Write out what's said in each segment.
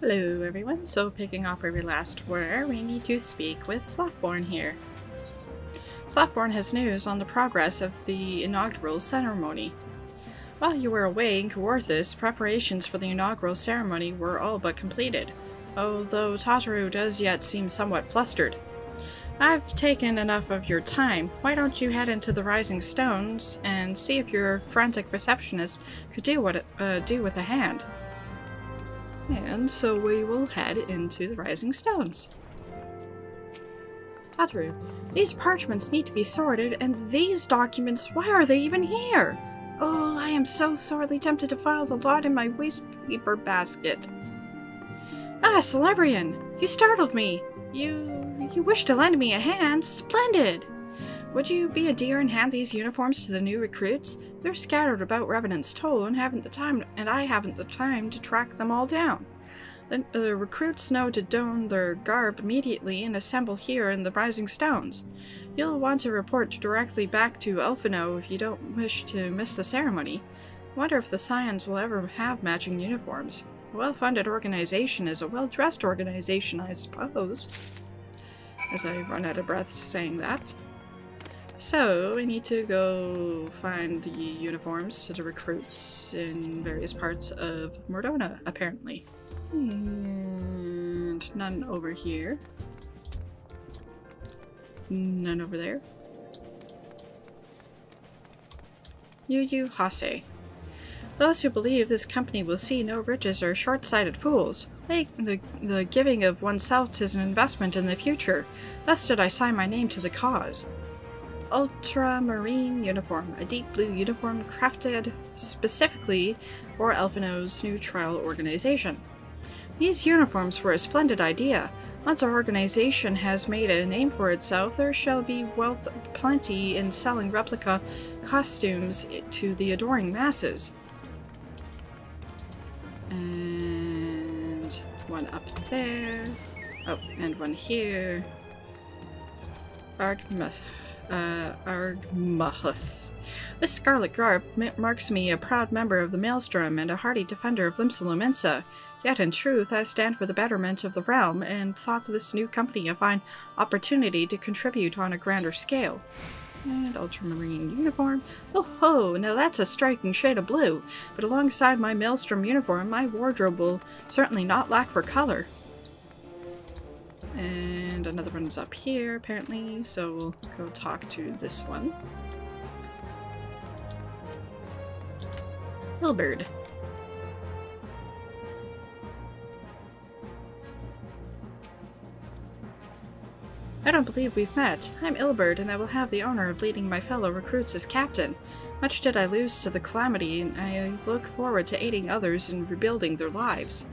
Hello everyone, so picking off where we last were, we need to speak with Slothborn here. Slothborn has news on the progress of the inaugural ceremony. While you were away in Kawarthus, preparations for the inaugural ceremony were all but completed, although Tataru does yet seem somewhat flustered. I've taken enough of your time. Why don't you head into the Rising Stones and see if your frantic receptionist could do with a hand? And so we will head into the Rising Stones. Tataru, these parchments need to be sorted, and these documents, why are they even here? Oh, I am so sorely tempted to file the lot in my waste paper basket. Ah, Celebrian! You startled me! You wish to lend me a hand? Splendid! Would you be a dear and hand these uniforms to the new recruits? They're scattered about Revenant's Toll and I haven't the time to track them all down. The recruits know to don their garb immediately and assemble here in the Rising Stones. You'll want to report directly back to Elfino if you don't wish to miss the ceremony. I wonder if the Scions will ever have matching uniforms. A well-funded organization is a well-dressed organization, I suppose. As I run out of breath saying that. So, we need to go find the uniforms to the recruits in various parts of Mordona, apparently. And none over here. None over there. Yu Hase. Those who believe this company will see no riches are short-sighted fools. The giving of oneself is an investment in the future. Thus did I sign my name to the cause. Ultramarine uniform, a deep blue uniform crafted specifically for Elfino's new trial organization. These uniforms were a splendid idea. Once our organization has made a name for itself, there shall be wealth plenty in selling replica costumes to the adoring masses. And one up there. Oh, and one here. Argmahus. This scarlet garb marks me a proud member of the Maelstrom and a hearty defender of Limsa. Yet in truth I stand for the betterment of the realm and thought this new company a fine opportunity to contribute on a grander scale. And ultramarine uniform. Oh ho, now that's a striking shade of blue, but alongside my Maelstrom uniform my wardrobe will certainly not lack for color. And another one is up here, apparently, so we'll go talk to this one. Hilberd. I don't believe we've met. I'm Ilberd, and I will have the honor of leading my fellow recruits as captain. Much did I lose to the calamity, and I look forward to aiding others in rebuilding their lives.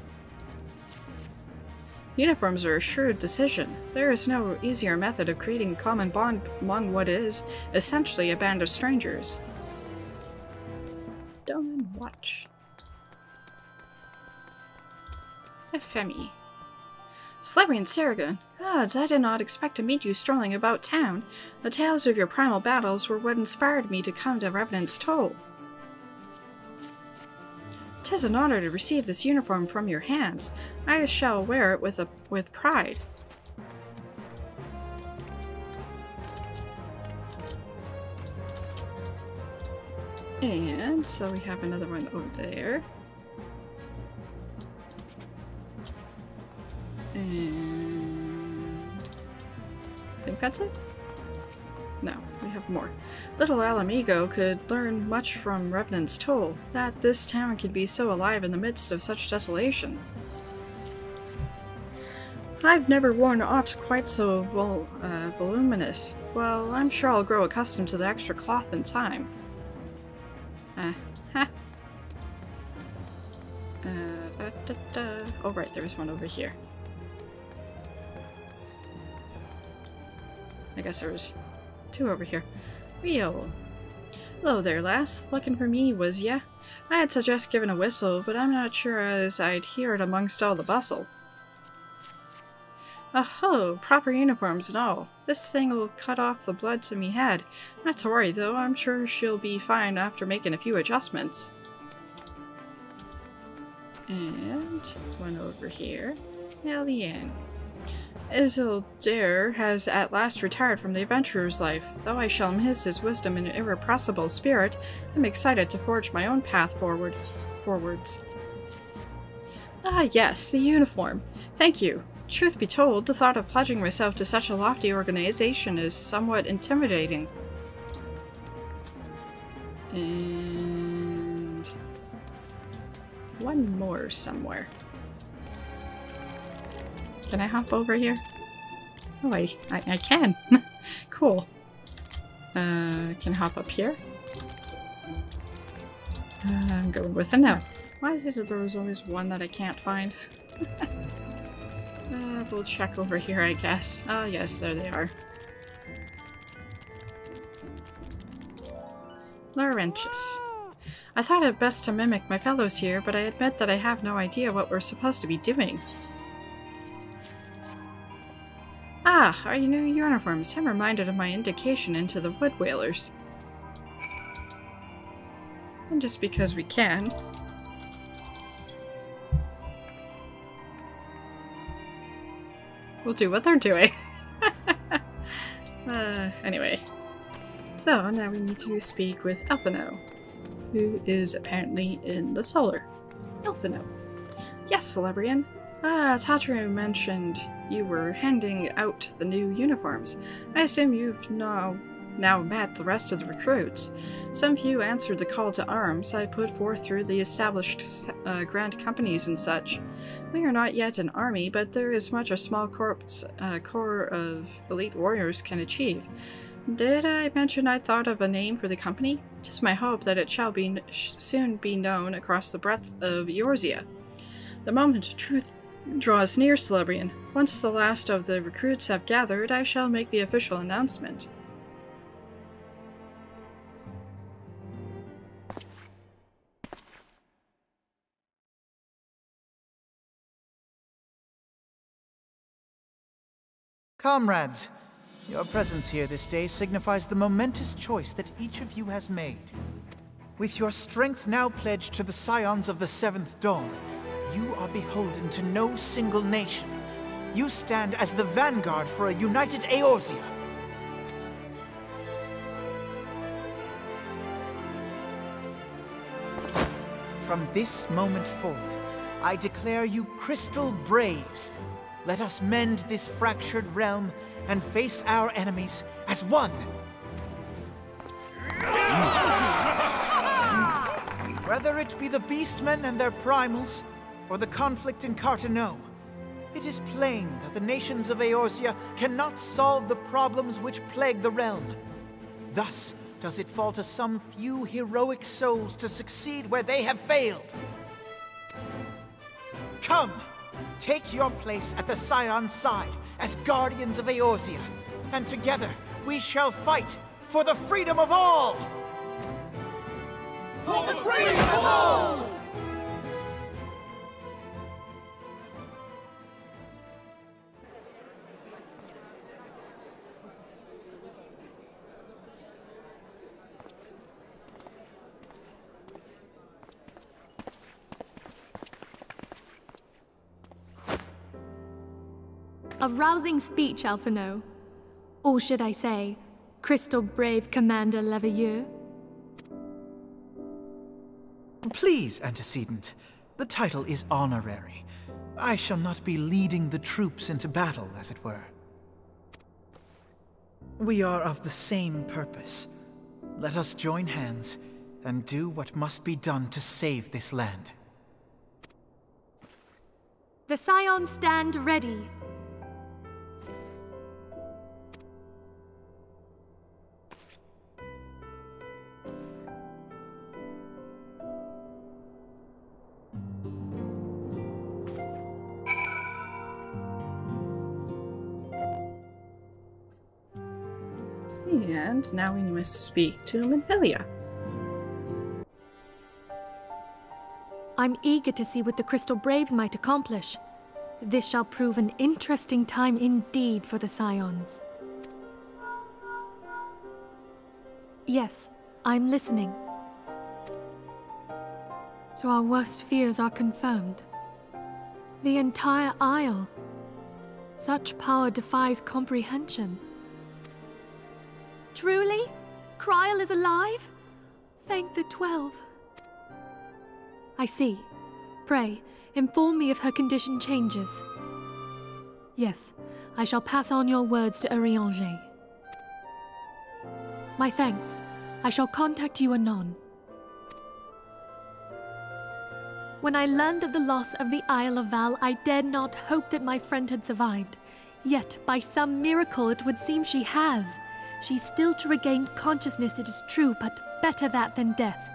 Uniforms are a shrewd decision. There is no easier method of creating a common bond among what is essentially a band of strangers. Don't watch. Ephemi. Slippery and Saragon. Gods, I did not expect to meet you strolling about town. The tales of your primal battles were what inspired me to come to Revenant's Toll. 'Tis an honor to receive this uniform from your hands. I shall wear it with pride. And so we have another one over there. And I think that's it? No, we have more. Little Alamigo could learn much from Revenant's Toll, that this town can be so alive in the midst of such desolation. I've never worn aught quite so voluminous. Well, I'm sure I'll grow accustomed to the extra cloth in time. Oh right, there's one over here. I guess there was two over here. Rio. Hello there, lass. Looking for me, was ya? I'd suggest giving a whistle, but I'm not sure as I'd hear it amongst all the bustle. Oh, proper uniforms and all. This thing'll cut off the blood to me head. Not to worry though, I'm sure she'll be fine after making a few adjustments. And one over here. Alien. Isildur has at last retired from the adventurer's life. Though I shall miss his wisdom and irrepressible spirit, I'm excited to forge my own path forwards. Ah yes, the uniform. Thank you. Truth be told, the thought of pledging myself to such a lofty organization is somewhat intimidating. And one more somewhere. Can I hop over here? Oh, I can. Cool. Can I hop up here? I'm going with a no. Why is it that there's always one that I can't find? We'll check over here, I guess. Oh yes, there they are. Laurentius. I thought it best to mimic my fellows here, but I admit that I have no idea what we're supposed to be doing. Ah, our new uniforms. I'm reminded of my indication into the Wood Whalers. And just because we can. We'll do what they're doing. Anyway. So, now we need to speak with Elfino, who is apparently in the Solar. Elfino. Yes, Celebrian. Tatru mentioned you were handing out the new uniforms. I assume you've now met the rest of the recruits. Some few answered the call to arms I put forth through the established grand companies and such. We are not yet an army, but there is much a small corps of elite warriors can achieve. Did I mention I thought of a name for the company? 'Tis my hope that it shall be soon be known across the breadth of Eorzea. The moment of truth draws near, Celebrian. Once the last of the recruits have gathered, I shall make the official announcement. Comrades, your presence here this day signifies the momentous choice that each of you has made. With your strength now pledged to the Scions of the Seventh Dawn, you are beholden to no single nation. You stand as the vanguard for a united Eorzea. From this moment forth, I declare you Crystal Braves. Let us mend this fractured realm and face our enemies as one. Whether it be the Beastmen and their primals, or the conflict in Carteneau, it is plain that the nations of Eorzea cannot solve the problems which plague the realm. Thus does it fall to some few heroic souls to succeed where they have failed. Come! Take your place at the Scion's side as guardians of Eorzea, and together we shall fight for the freedom of all! For the freedom of all! A rousing speech, Alphino. Or should I say, Crystal Brave Commander Leveilleur? Please, Antecedent. The title is honorary. I shall not be leading the troops into battle, as it were. We are of the same purpose. Let us join hands and do what must be done to save this land. The Scions stand ready. And now we must speak to Manhilia. I'm eager to see what the Crystal Braves might accomplish. This shall prove an interesting time indeed for the Scions. Yes, I'm listening. So our worst fears are confirmed. The entire Isle. Such power defies comprehension. Truly? Kryl is alive? Thank the 12. I see. Pray, inform me if her condition changes. Yes, I shall pass on your words to Eorzea. My thanks. I shall contact you anon. When I learned of the loss of the Isle of Val, I dared not hope that my friend had survived. Yet, by some miracle, it would seem she has. She's still to regain consciousness, it is true, but better that than death.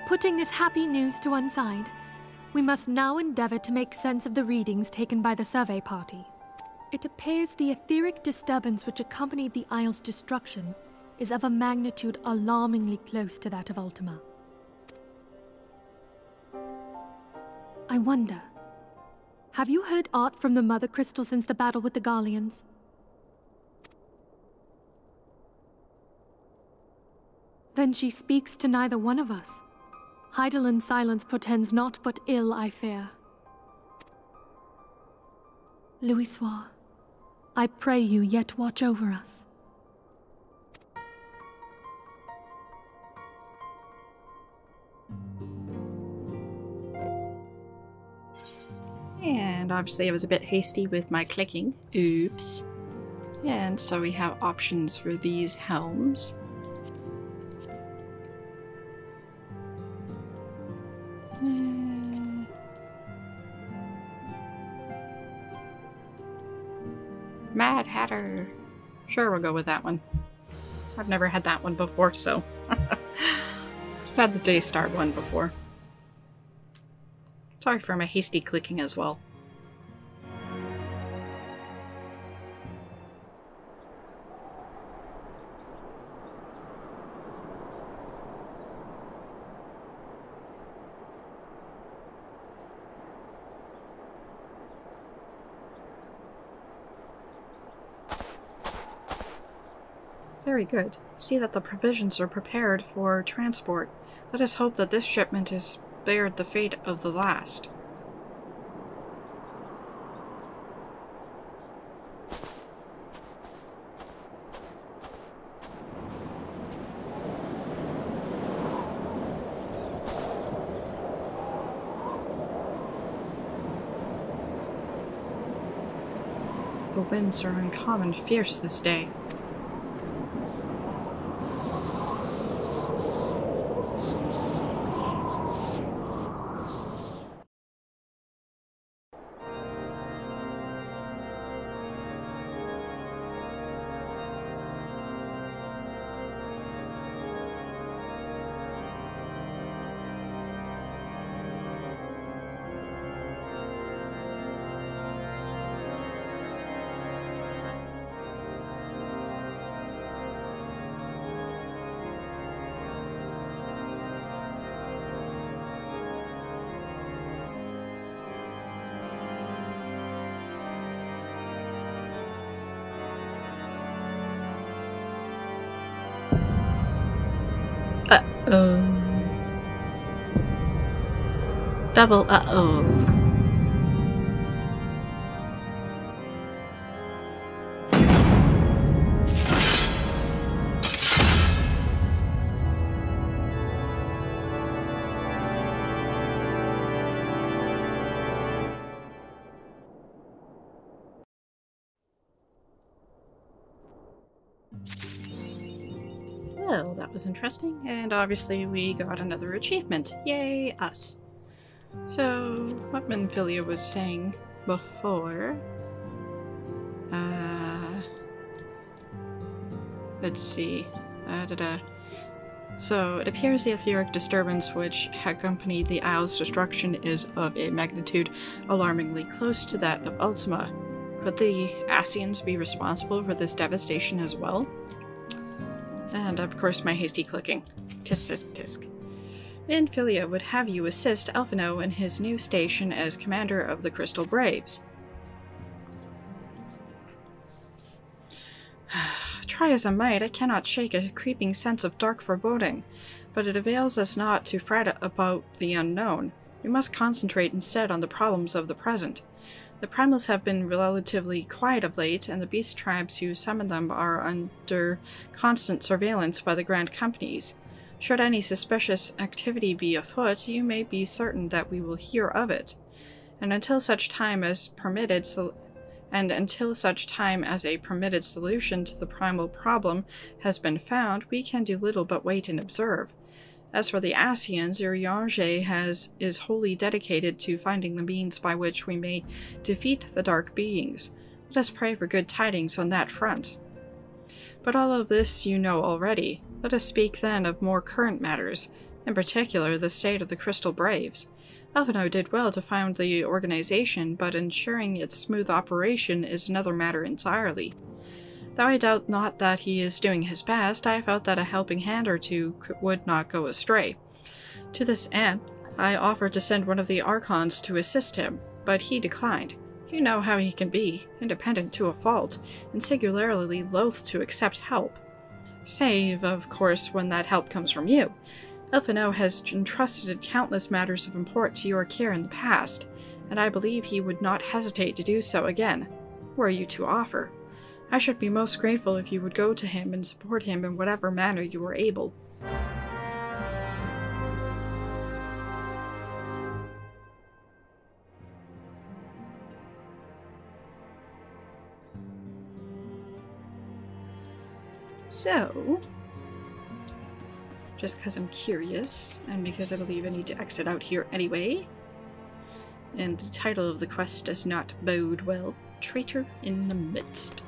Putting this happy news to one side, we must now endeavor to make sense of the readings taken by the survey party. It appears the etheric disturbance which accompanied the Isle's destruction is of a magnitude alarmingly close to that of Ultima. I wonder, have you heard aught from the Mother Crystal since the battle with the Garleans? Then she speaks to neither one of us. Heidelind's silence portends naught but ill, I fear. Louisoix, I pray you yet watch over us. And obviously I was a bit hasty with my clicking. Oops. And so we have options for these helms. Mad Hatter. Sure, we'll go with that one. I've never had that one before, so. I've had the Daystar one before. Sorry for my hasty clicking as well. Very good. See that the provisions are prepared for transport. Let us hope that this shipment is spared the fate of the last. The winds are uncommon fierce this day. Uh-oh. Double uh-oh. Well, that was interesting, and obviously we got another achievement. Yay, us. So, what Manfilia was saying before... let's see... So, it appears the etheric disturbance which accompanied the Isle's destruction is of a magnitude alarmingly close to that of Ultima. Could the Ascians be responsible for this devastation as well? And of course my hasty clicking. Tisk tisk tisk. Vanfilia would have you assist Elfino in his new station as commander of the Crystal Braves. Try as I might, I cannot shake a creeping sense of dark foreboding. But it avails us not to fret about the unknown. We must concentrate instead on the problems of the present. The primals have been relatively quiet of late, and the beast tribes who summon them are under constant surveillance by the Grand Companies. Should any suspicious activity be afoot, you may be certain that we will hear of it. And until such time as a permitted solution to the primal problem has been found, we can do little but wait and observe. As for the Asians, Eorzea is wholly dedicated to finding the means by which we may defeat the dark beings. Let us pray for good tidings on that front. But all of this you know already. Let us speak then of more current matters, in particular the state of the Crystal Braves. Elfino did well to found the organization, but ensuring its smooth operation is another matter entirely. Though I doubt not that he is doing his best, I felt that a helping hand or two would not go astray. To this end, I offered to send one of the Archons to assist him, but he declined. You know how he can be, independent to a fault, and singularly loath to accept help. Save, of course, when that help comes from you. Elfino has entrusted countless matters of import to your care in the past, and I believe he would not hesitate to do so again, were you to offer. I should be most grateful if you would go to him and support him in whatever manner you are able. So, just because I'm curious, and because I believe I need to exit out here anyway, and the title of the quest does not bode well, Traitor in the Midst.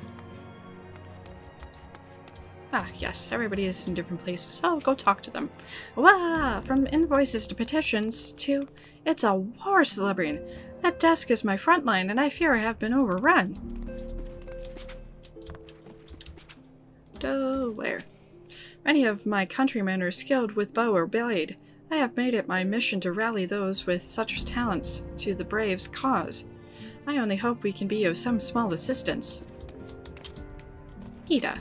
Ah, yes, everybody is in different places, so I'll go talk to them. Wow! From invoices to petitions to... It's a war, Celebrian! That desk is my front line, and I fear I have been overrun. Where? Many of my countrymen are skilled with bow or blade. I have made it my mission to rally those with such talents to the Braves' cause. I only hope we can be of some small assistance. Ida.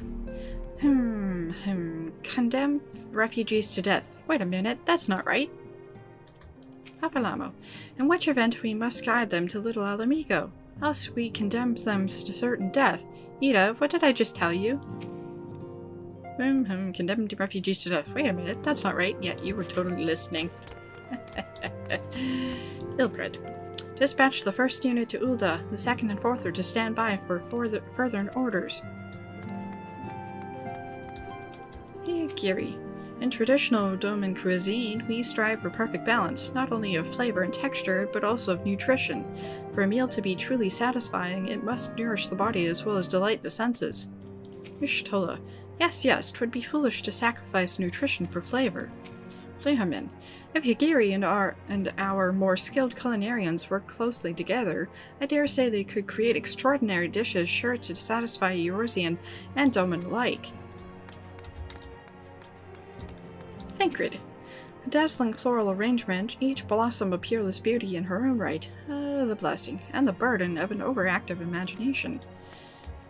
Condemn refugees to death. Wait a minute, that's not right. Papalamo. In which event we must guide them to Little Alamigo, else we condemn them to certain death. Ida, what did I just tell you? Condemned refugees to death. Wait a minute, that's not right. Yet you were totally listening. Ilbred. Dispatch the first unit to Ulda. The second and fourth are to stand by for further orders. Giri. In traditional Doman cuisine, we strive for perfect balance, not only of flavor and texture, but also of nutrition. For a meal to be truly satisfying, it must nourish the body as well as delight the senses. Ishtola. Yes, 'twould be foolish to sacrifice nutrition for flavor. Flehamin. If Higiri and our more skilled culinarians work closely together, I dare say they could create extraordinary dishes sure to satisfy Eorzean and Doman alike. Thinkrid. A dazzling floral arrangement, each blossom a peerless beauty in her own right. The blessing, and the burden of an overactive imagination.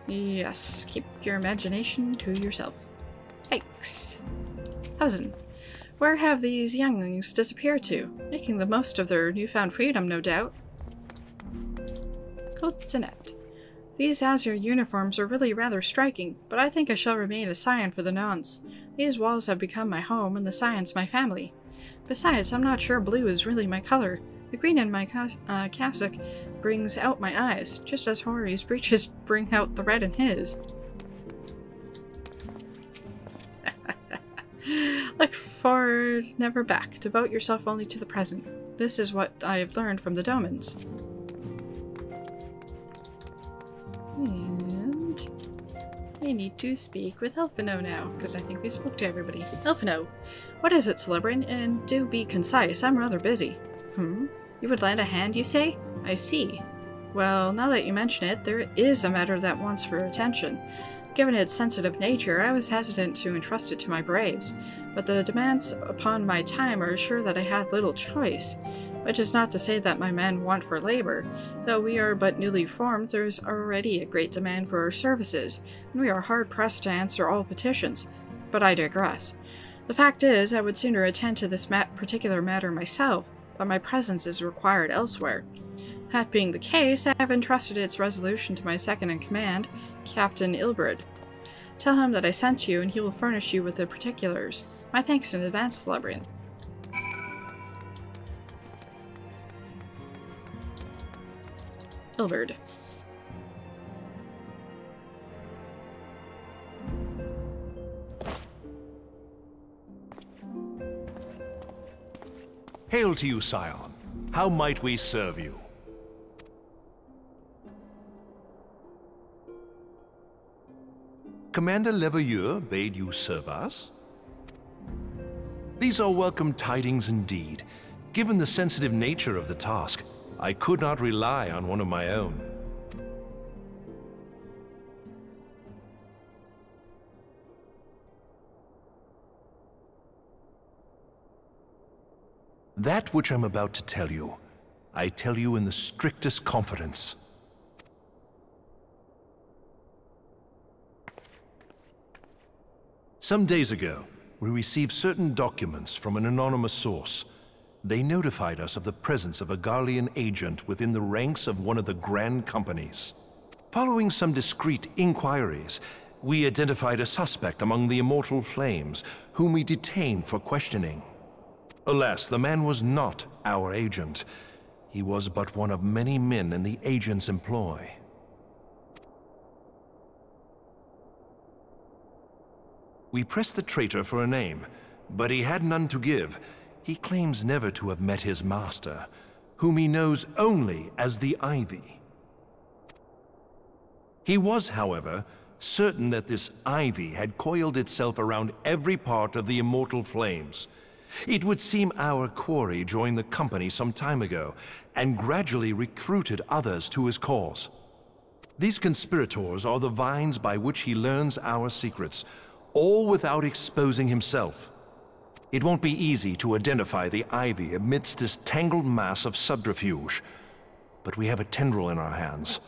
Yes, keep your imagination to yourself. Thanks. Cousin. Where have these younglings disappeared to? Making the most of their newfound freedom, no doubt. Cotinet. These azure uniforms are really rather striking, but I think I shall remain a scion for the nonce. These walls have become my home, and the scions my family. Besides, I'm not sure blue is really my color. The green in my cassock brings out my eyes, just as Hori's breeches bring out the red in his. Look forward, never back. Devote yourself only to the present. This is what I have learned from the Domans. And I need to speak with Elfino now, because I think we spoke to everybody. Elfino, what is it, Celebrian? And do be concise, I'm rather busy. You would lend a hand, you say? I see. Well, now that you mention it, there is a matter that wants for attention. Given its sensitive nature, I was hesitant to entrust it to my braves, but the demands upon my time are sure that I had little choice. Which is not to say that my men want for labor. Though we are but newly formed, there is already a great demand for our services, and we are hard-pressed to answer all petitions. But I digress. The fact is, I would sooner attend to this particular matter myself, but my presence is required elsewhere. That being the case, I have entrusted its resolution to my second-in-command, Captain Ilberd. Tell him that I sent you, and he will furnish you with the particulars. My thanks in advance, Celebrian. Ilberd. Hail to you, Scion. How might we serve you? Commander Leveilleur bade you serve us? These are welcome tidings indeed. Given the sensitive nature of the task, I could not rely on one of my own. That which I'm about to tell you, I tell you in the strictest confidence. Some days ago, we received certain documents from an anonymous source. They notified us of the presence of a Garlean agent within the ranks of one of the Grand Companies. Following some discreet inquiries, we identified a suspect among the Immortal Flames, whom we detained for questioning. Alas, the man was not our agent. He was but one of many men in the agent's employ. We pressed the traitor for a name, but he had none to give. He claims never to have met his master, whom he knows only as the Ivy. He was, however, certain that this Ivy had coiled itself around every part of the Immortal Flames. It would seem our quarry joined the company some time ago, and gradually recruited others to his cause. These conspirators are the vines by which he learns our secrets, all without exposing himself. It won't be easy to identify the Ivy amidst this tangled mass of subterfuge, but we have a tendril in our hands,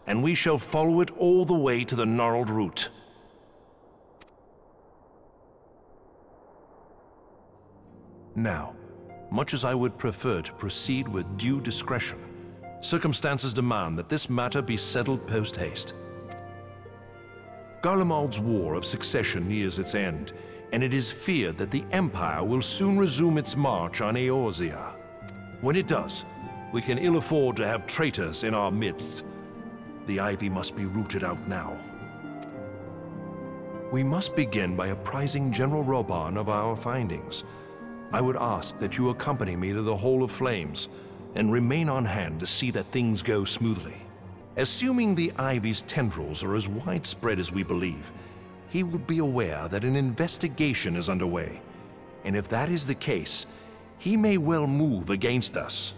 and we shall follow it all the way to the gnarled root. Now, much as I would prefer to proceed with due discretion, circumstances demand that this matter be settled post-haste. Garlemald's War of Succession nears its end, and it is feared that the Empire will soon resume its march on Eorzea. When it does, we can ill afford to have traitors in our midst. The Ivy must be rooted out now. We must begin by apprising General Roban of our findings. I would ask that you accompany me to the Hall of Flames, and remain on hand to see that things go smoothly. Assuming the Ivy's tendrils are as widespread as we believe, he will be aware that an investigation is underway, and if that is the case, he may well move against us.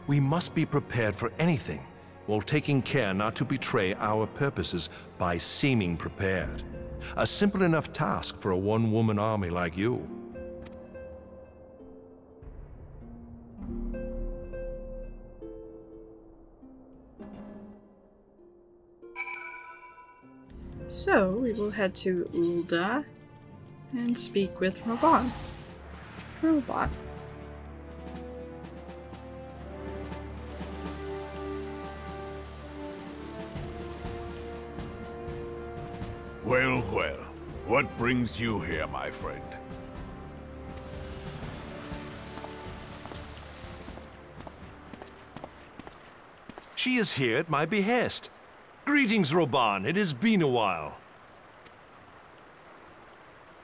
We must be prepared for anything, while taking care not to betray our purposes by seeming prepared. A simple enough task for a one-woman army like you. So, we will head to Ul'dah and speak with Roban. Robot. Well, well. What brings you here, my friend? She is here at my behest. Greetings, Roban. It has been a while.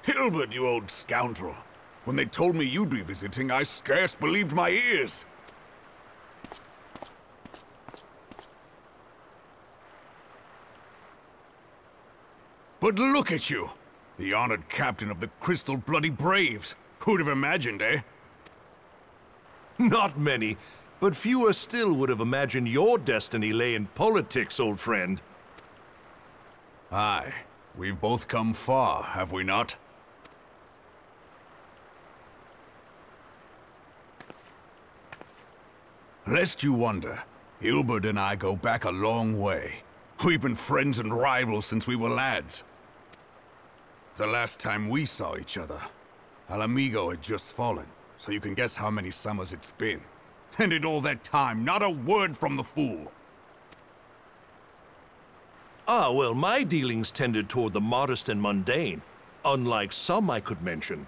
Hilbert, you old scoundrel. When they told me you'd be visiting, I scarce believed my ears. But look at you! The honored captain of the Crystal Bloody Braves. Who'd have imagined, eh? Not many, but fewer still would have imagined your destiny lay in politics, old friend. Aye. We've both come far, have we not? Lest you wonder, Hilbert and I go back a long way. We've been friends and rivals since we were lads. The last time we saw each other, Alamigo had just fallen, so you can guess how many summers it's been. And in all that time, not a word from the fool. Ah, well, my dealings tended toward the modest and mundane, unlike some I could mention.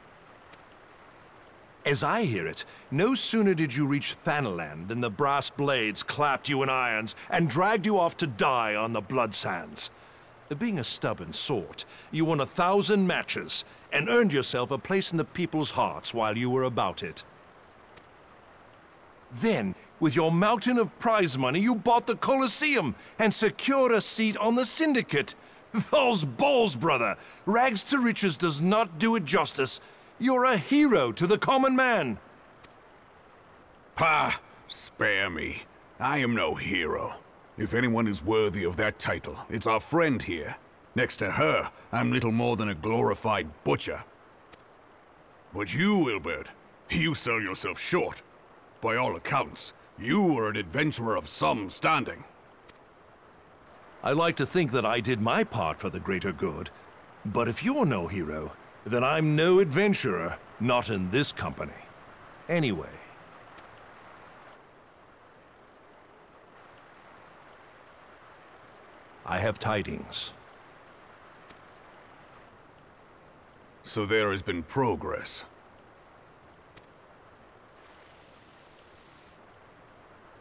As I hear it, no sooner did you reach Thanalan than the brass blades clapped you in irons and dragged you off to die on the blood sands. Being a stubborn sort, you won 1,000 matches and earned yourself a place in the people's hearts while you were about it. Then, with your mountain of prize money, you bought the Colosseum and secured a seat on the Syndicate. Those balls, brother! Rags to riches does not do it justice. You're a hero to the common man. Pah! Spare me. I am no hero. If anyone is worthy of that title, it's our friend here. Next to her, I'm little more than a glorified butcher. But you, Wilbert, you sell yourself short. By all accounts, you are an adventurer of some standing. I like to think that I did my part for the greater good. But if you're no hero, then I'm no adventurer, not in this company. Anyway. I have tidings. So there has been progress.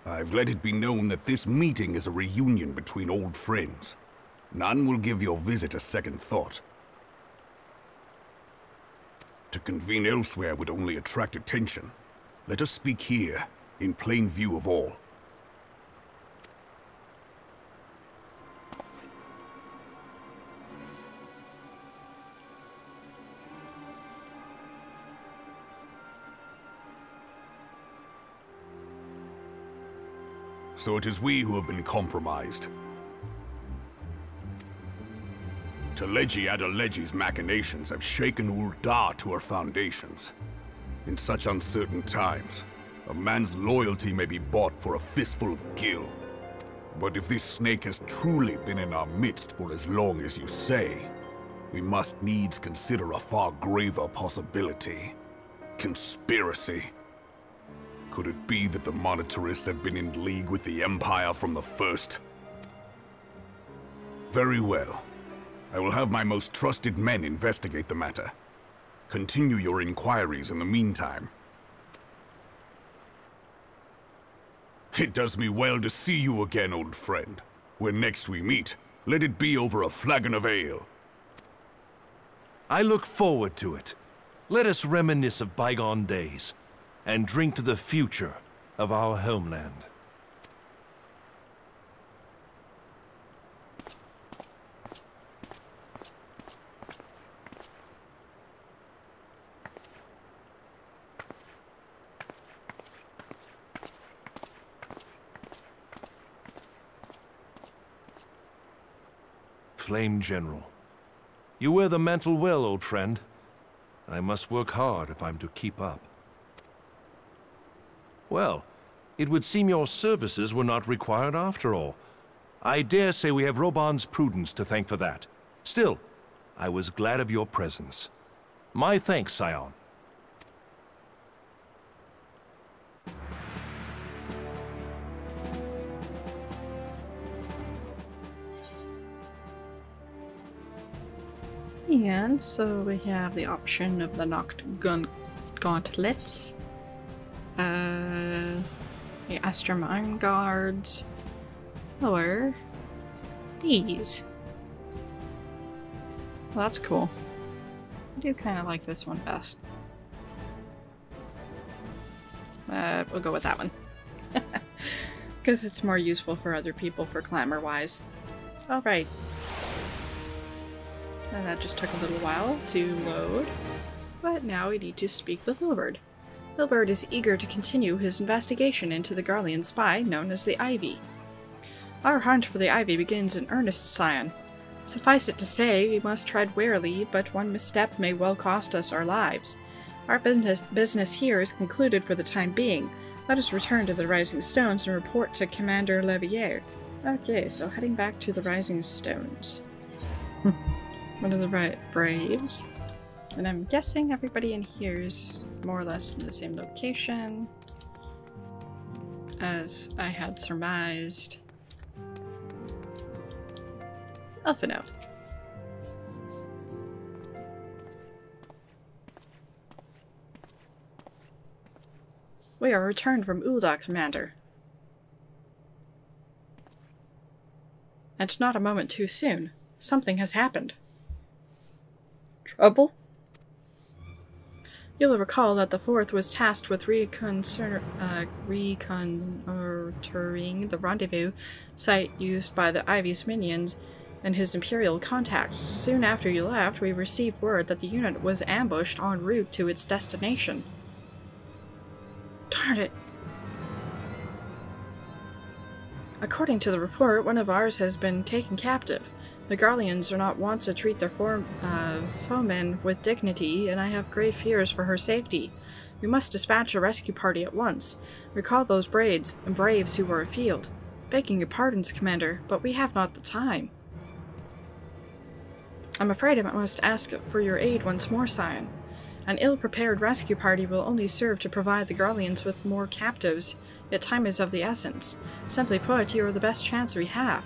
I've let it be known that this meeting is a reunion between old friends. None will give your visit a second thought. To convene elsewhere would only attract attention. Let us speak here, in plain view of all. So it is we who have been compromised. Teleji Adeleji's machinations have shaken Ul'dah to her foundations. In such uncertain times, a man's loyalty may be bought for a fistful of gil. But if this snake has truly been in our midst for as long as you say, we must needs consider a far graver possibility. Conspiracy. Could it be that the Monetarists have been in league with the Empire from the first? Very well. I will have my most trusted men investigate the matter. Continue your inquiries in the meantime. It does me well to see you again, old friend. When next we meet, let it be over a flagon of ale. I look forward to it. Let us reminisce of bygone days, and drink to the future of our homeland. Flame General, you wear the mantle well, old friend. I must work hard if I'm to keep up. Well, it would seem your services were not required after all. I dare say we have Roban's prudence to thank for that. Still, I was glad of your presence. My thanks, Scion. And so we have the option of the Knocked Gauntlets. The Astrum Vanguards, or these. Well, that's cool. I do kind of like this one best. We'll go with that one. Because it's more useful for other people for clamor-wise. Alright. And that just took a little while to load. But now we need to speak with Wilbert. Wilbert is eager to continue his investigation into the Garlean spy known as the Ivy. Our hunt for the Ivy begins in earnest, Scion. Suffice it to say, we must tread warily, but one misstep may well cost us our lives. Our business here is concluded for the time being. Let us return to the Rising Stones and report to Commander Levier. Okay, so heading back to the Rising Stones. one of the Braves. And I'm guessing everybody in here is more or less in the same location as I had surmised. Elfino. We are returned from Ul'dah, Commander. And not a moment too soon. Something has happened. Trouble? You'll recall that the Fourth was tasked with reconnoitering the rendezvous site used by the Ivy's minions and his Imperial contacts. Soon after you left, we received word that the unit was ambushed en route to its destination. Darn it! According to the report, one of ours has been taken captive. The Garleans are not wont to treat their foemen with dignity, and I have grave fears for her safety. We must dispatch a rescue party at once. Recall those braves who were afield. Begging your pardons, Commander, but we have not the time. I'm afraid I must ask for your aid once more, Scion. An ill-prepared rescue party will only serve to provide the Garleans with more captives, yet time is of the essence. Simply put, you are the best chance we have.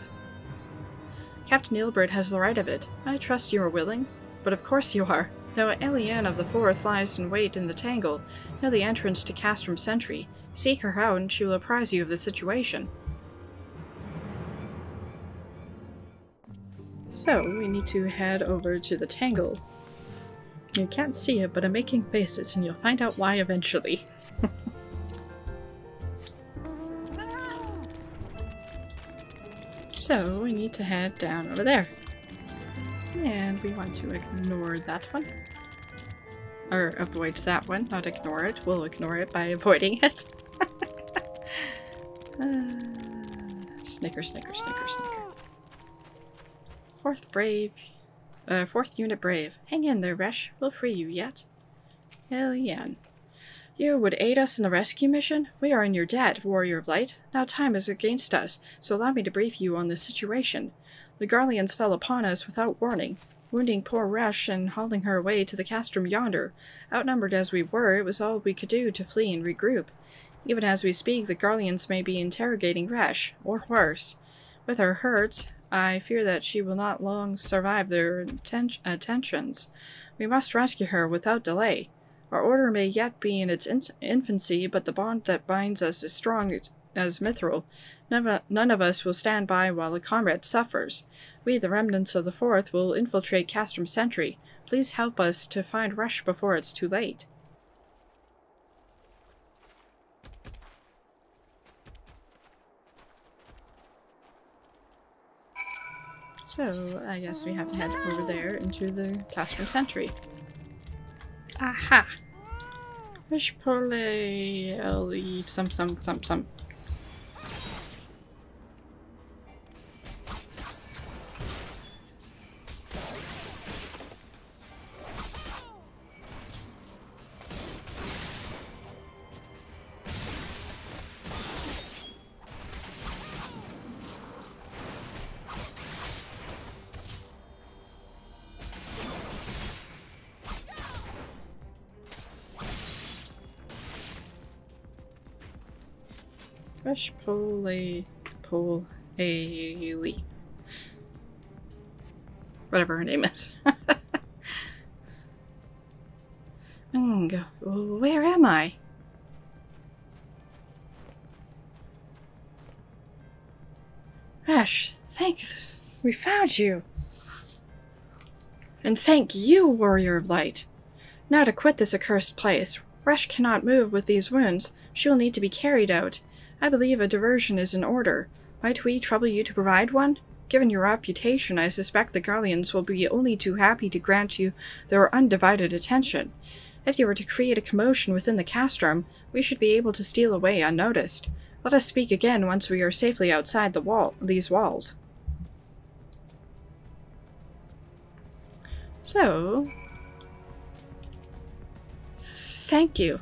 Captain Ilbert has the right of it. I trust you are willing. But of course you are. Now Eliane of the Fourth lies in wait in the Tangle, near the entrance to Castrum Sentry. Seek her out and she will apprise you of the situation. So, we need to head over to the Tangle. You can't see it, but I'm making faces and you'll find out why eventually. So, we need to head down over there. And we want to ignore that one. Or avoid that one, not ignore it. We'll ignore it by avoiding it. Snicker, snicker, snicker, snicker. Fourth unit brave. Hang in there, Resh. We'll free you yet. Eliane. You would aid us in the rescue mission? We are in your debt, Warrior of Light. Now time is against us, so allow me to brief you on the situation. The Garleans fell upon us without warning, wounding poor Resh and hauling her away to the castrum yonder. Outnumbered as we were, it was all we could do to flee and regroup. Even as we speak, the Garleans may be interrogating Resh, or worse. With her hurt, I fear that she will not long survive their attentions. We must rescue her without delay. Our order may yet be in its infancy, but the bond that binds us is strong as mithril. None of us will stand by while a comrade suffers. We, the remnants of the Fourth, will infiltrate Castrum Sentry. Please help us to find Resh before it's too late. So, I guess we have to head over there into the Castrum Sentry. Aha! Wish pole some. Fresh pole whatever her name is. Where am I? Resh, thanks. We found you. And thank you, Warrior of Light. Now to quit this accursed place. Resh cannot move with these wounds. She will need to be carried out. I believe a diversion is in order. Might we trouble you to provide one? Given your reputation, I suspect the Garleans will be only too happy to grant you their undivided attention. If you were to create a commotion within the castrum, we should be able to steal away unnoticed. Let us speak again once we are safely outside these walls. So, thank you.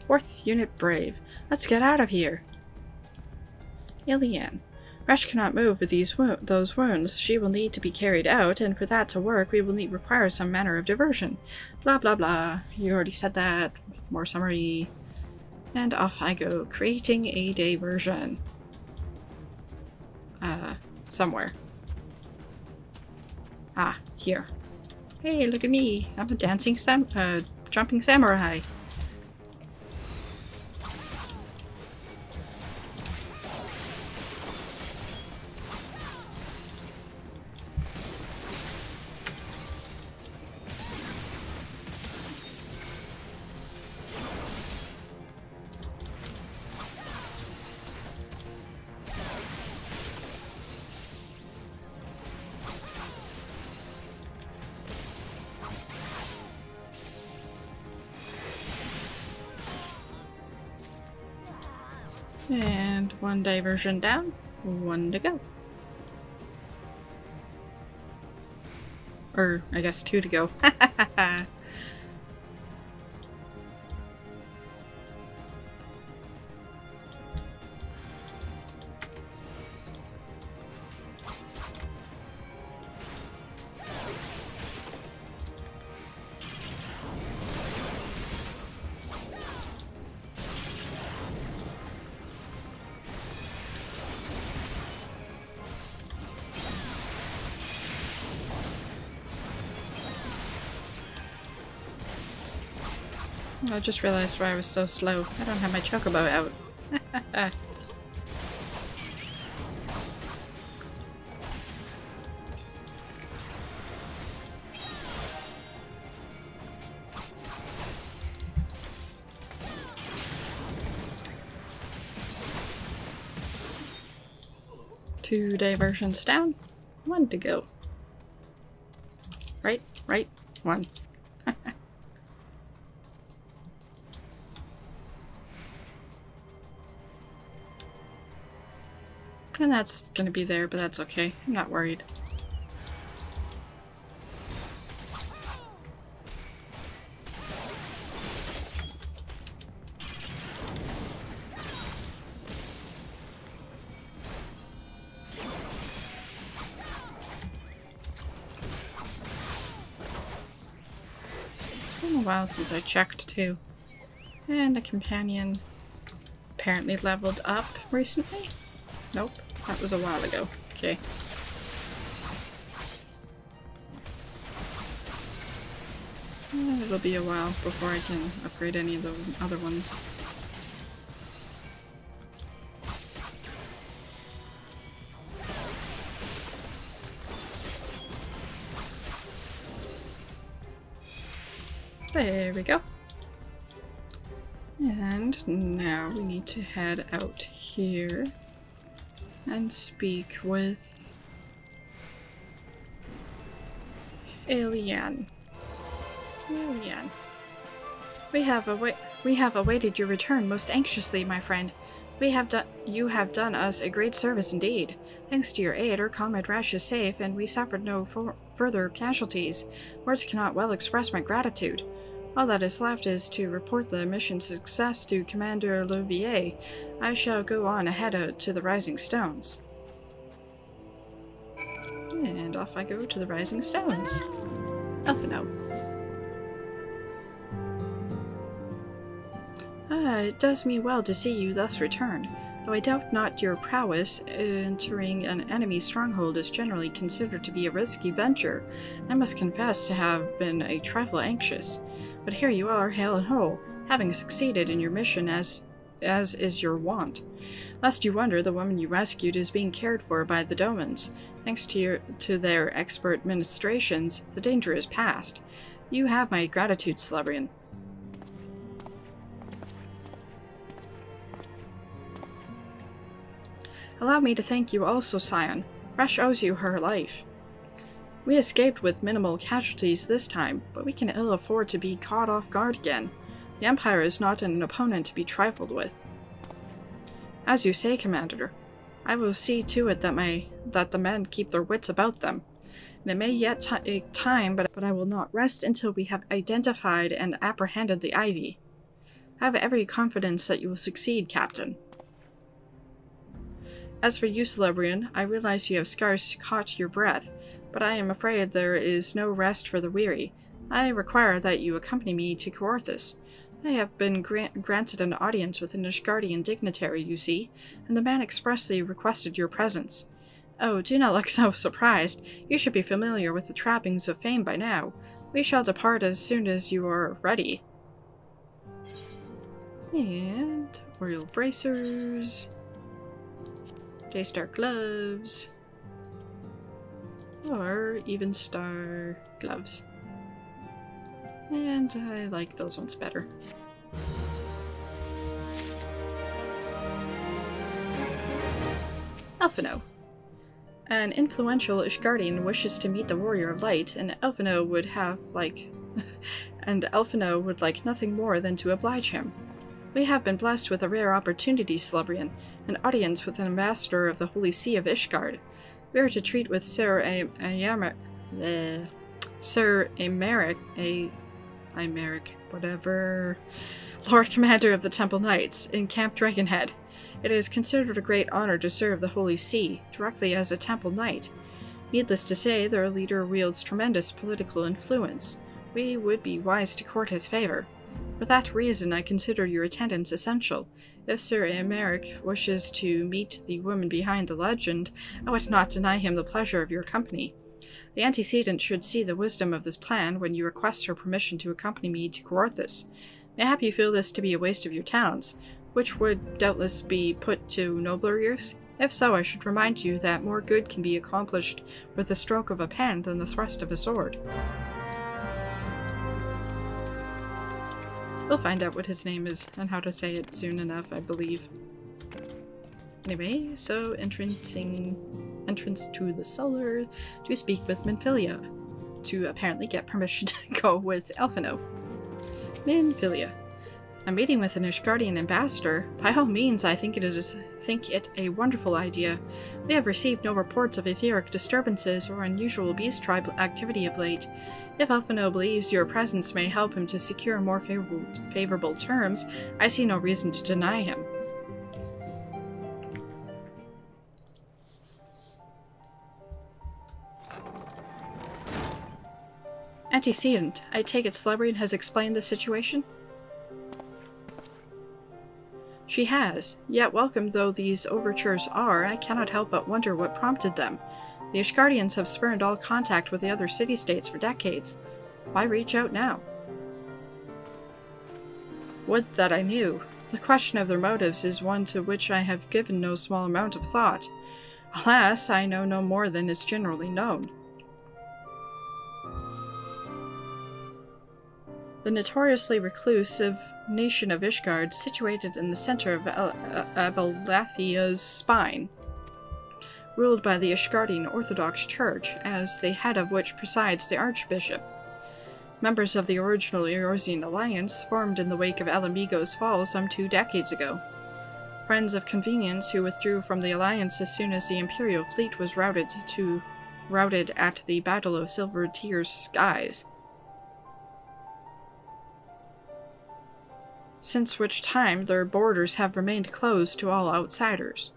Fourth unit brave. Let's get out of here. Eliane. Resh cannot move with those wounds. She will need to be carried out, and for that to work, we will require some manner of diversion. Blah blah blah. You already said that. More summary. And off I go, creating a diversion. Somewhere. Ah, here. Hey, look at me. I'm a dancing jumping samurai. And one diversion down, one to go. Or, I guess 2 to go. I just realized why I was so slow. I don't have my chocobo out. Two diversions down, one to go. Right, one. And that's gonna be there, but that's okay. I'm not worried. It's been a while since I checked too. And a companion apparently leveled up recently? Nope, that was a while ago. Okay. It'll be a while before I can upgrade any of the other ones. There we go. And now we need to head out here and speak with Alien. We have awaited your return most anxiously, my friend. You have done us a great service indeed. Thanks to your aid, our comrade Rash is safe, and we suffered no further casualties. Words cannot well express my gratitude. All that is left is to report the mission's success to Commander Levier. I shall go on ahead to the Rising Stones. And off I go to the Rising Stones. Oh no. It does me well to see you thus returned. Though I doubt not your prowess, entering an enemy stronghold is generally considered to be a risky venture. I must confess to have been a trifle anxious. But here you are, hale and whole, having succeeded in your mission as is your wont. Lest you wonder, the woman you rescued is being cared for by the Domans. Thanks to their expert ministrations, the danger is past. You have my gratitude, Celebrian. Allow me to thank you also, Scion. Resh owes you her life. We escaped with minimal casualties this time, but we can ill afford to be caught off guard again. The Empire is not an opponent to be trifled with. As you say, Commander, I will see to it that the men keep their wits about them. And it may yet take time, but I will not rest until we have identified and apprehended the Ivy. I have every confidence that you will succeed, Captain. As for you, Celebrian, I realize you have scarce caught your breath, but I am afraid there is no rest for the weary. I require that you accompany me to Coorthus. I have been granted an audience with an Ishgardian dignitary, you see, and the man expressly requested your presence. Oh, do not look so surprised. You should be familiar with the trappings of fame by now. We shall depart as soon as you are ready. And Oriole bracers, Daystar gloves, or even star gloves. And I like those ones better. Elfino. An influential Ishgardian wishes to meet the Warrior of Light, and Elfino would like nothing more than to oblige him. We have been blessed with a rare opportunity, Celebrian, an audience with an ambassador of the Holy See of Ishgard. We are to treat with Sir Aymeric, whatever, Lord Commander of the Temple Knights, in Camp Dragonhead. It is considered a great honor to serve the Holy See, directly as a Temple Knight. Needless to say, their leader wields tremendous political influence. We would be wise to court his favor. For that reason, I consider your attendance essential. If Sir Aymeric wishes to meet the woman behind the legend, I would not deny him the pleasure of your company. The antecedent should see the wisdom of this plan when you request her permission to accompany me to Coorthus. Mayhap you feel this to be a waste of your talents, which would doubtless be put to nobler use? If so, I should remind you that more good can be accomplished with the stroke of a pen than the thrust of a sword. We'll find out what his name is and how to say it soon enough, I believe. Anyway, so entrance to the cellar to speak with Minfilia, to apparently get permission to go with Elfino. Minfilia. A meeting with an Ishgardian ambassador? By all means, I think it a wonderful idea. We have received no reports of etheric disturbances or unusual beast tribe activity of late. If Elfino believes your presence may help him to secure more favorable terms, I see no reason to deny him. Antecedent. I take it Celebrian has explained the situation? She has, yet welcome though these overtures are, I cannot help but wonder what prompted them. The Ishgardians have spurned all contact with the other city-states for decades. Why reach out now? Would that I knew. The question of their motives is one to which I have given no small amount of thought. Alas, I know no more than is generally known. The notoriously reclusive nation of Ishgard, situated in the center of Abelathia's spine, ruled by the Ishgardian Orthodox Church, as the head of which presides the Archbishop. Members of the original Eorzean alliance formed in the wake of Alamigo's fall some 2 decades ago. Friends of convenience who withdrew from the alliance as soon as the Imperial fleet was routed at the Battle of Silver Tier's skies. Since which time their borders have remained closed to all outsiders.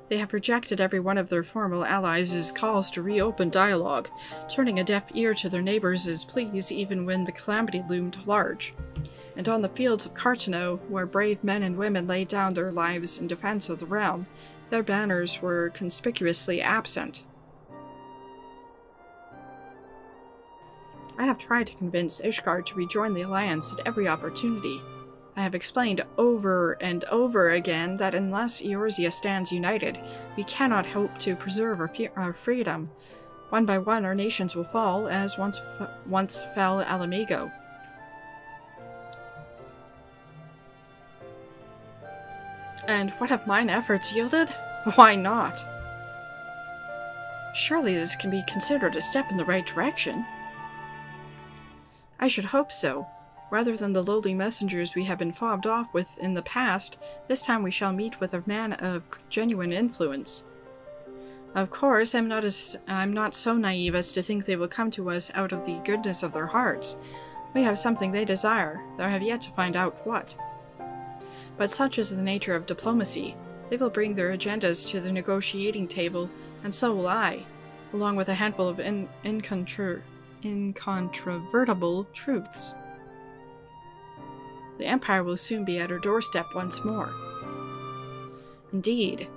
They have rejected every one of their formal allies' calls to reopen dialogue, turning a deaf ear to their neighbors' pleas even when the calamity loomed large. And on the fields of Cartano, where brave men and women laid down their lives in defense of the realm, their banners were conspicuously absent. I have tried to convince Ishgard to rejoin the alliance at every opportunity. I have explained over and over again that unless Eorzea stands united, we cannot hope to preserve our freedom. One by one our nations will fall, as once fell Alamigo. And what have mine efforts yielded? Why not? Surely this can be considered a step in the right direction. I should hope so. Rather than the lowly messengers we have been fobbed off with in the past, this time we shall meet with a man of genuine influence. Of course, I'm not so naive as to think they will come to us out of the goodness of their hearts. We have something they desire, though I have yet to find out what. But such is the nature of diplomacy. They will bring their agendas to the negotiating table, and so will I, along with a handful of incontrovertible truths. The Empire will soon be at our doorstep once more. Indeed,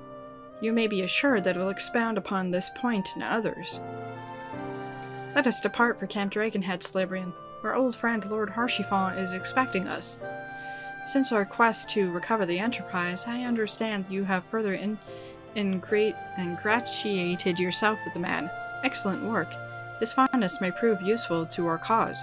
you may be assured that it will expound upon this point and others. Let us depart for Camp Dragonhead, Slibrian. Our old friend Lord Harshiphon is expecting us. Since our quest to recover the Enterprise, I understand you have further ingratiated yourself with the man. Excellent work. His fondness may prove useful to our cause.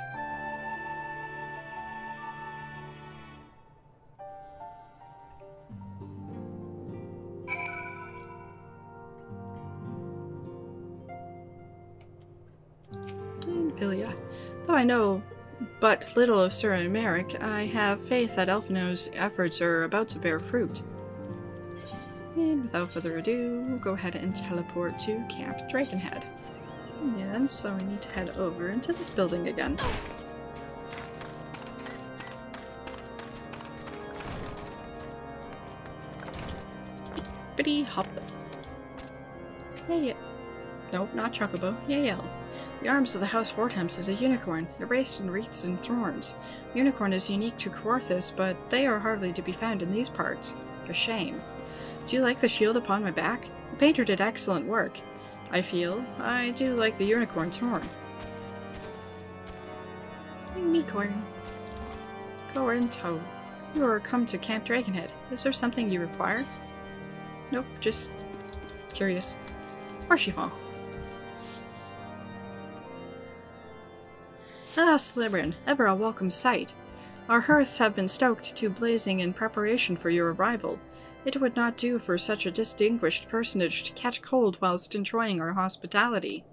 Though I know but little of Sir Emeric, I have faith that Elfino's efforts are about to bear fruit. And without further ado, we'll go ahead and teleport to Camp Dragonhead. And so we need to head over into this building again. Bippity hop. Yeah. Nope, not Chocobo. Yeah. The arms of the House Vortems is a unicorn, erased in wreaths and thorns. Unicorn is unique to Kaorthus, but they are hardly to be found in these parts. A shame. Do you like the shield upon my back? The painter did excellent work. I feel I do like the unicorn's horn. Meecorn. Gorinto. You are come to Camp Dragonhead. Is there something you require? Nope, just curious. Harshiphon. Ah, Slibrian, ever a welcome sight. Our hearths have been stoked to blazing in preparation for your arrival. It would not do for such a distinguished personage to catch cold whilst enjoying our hospitality.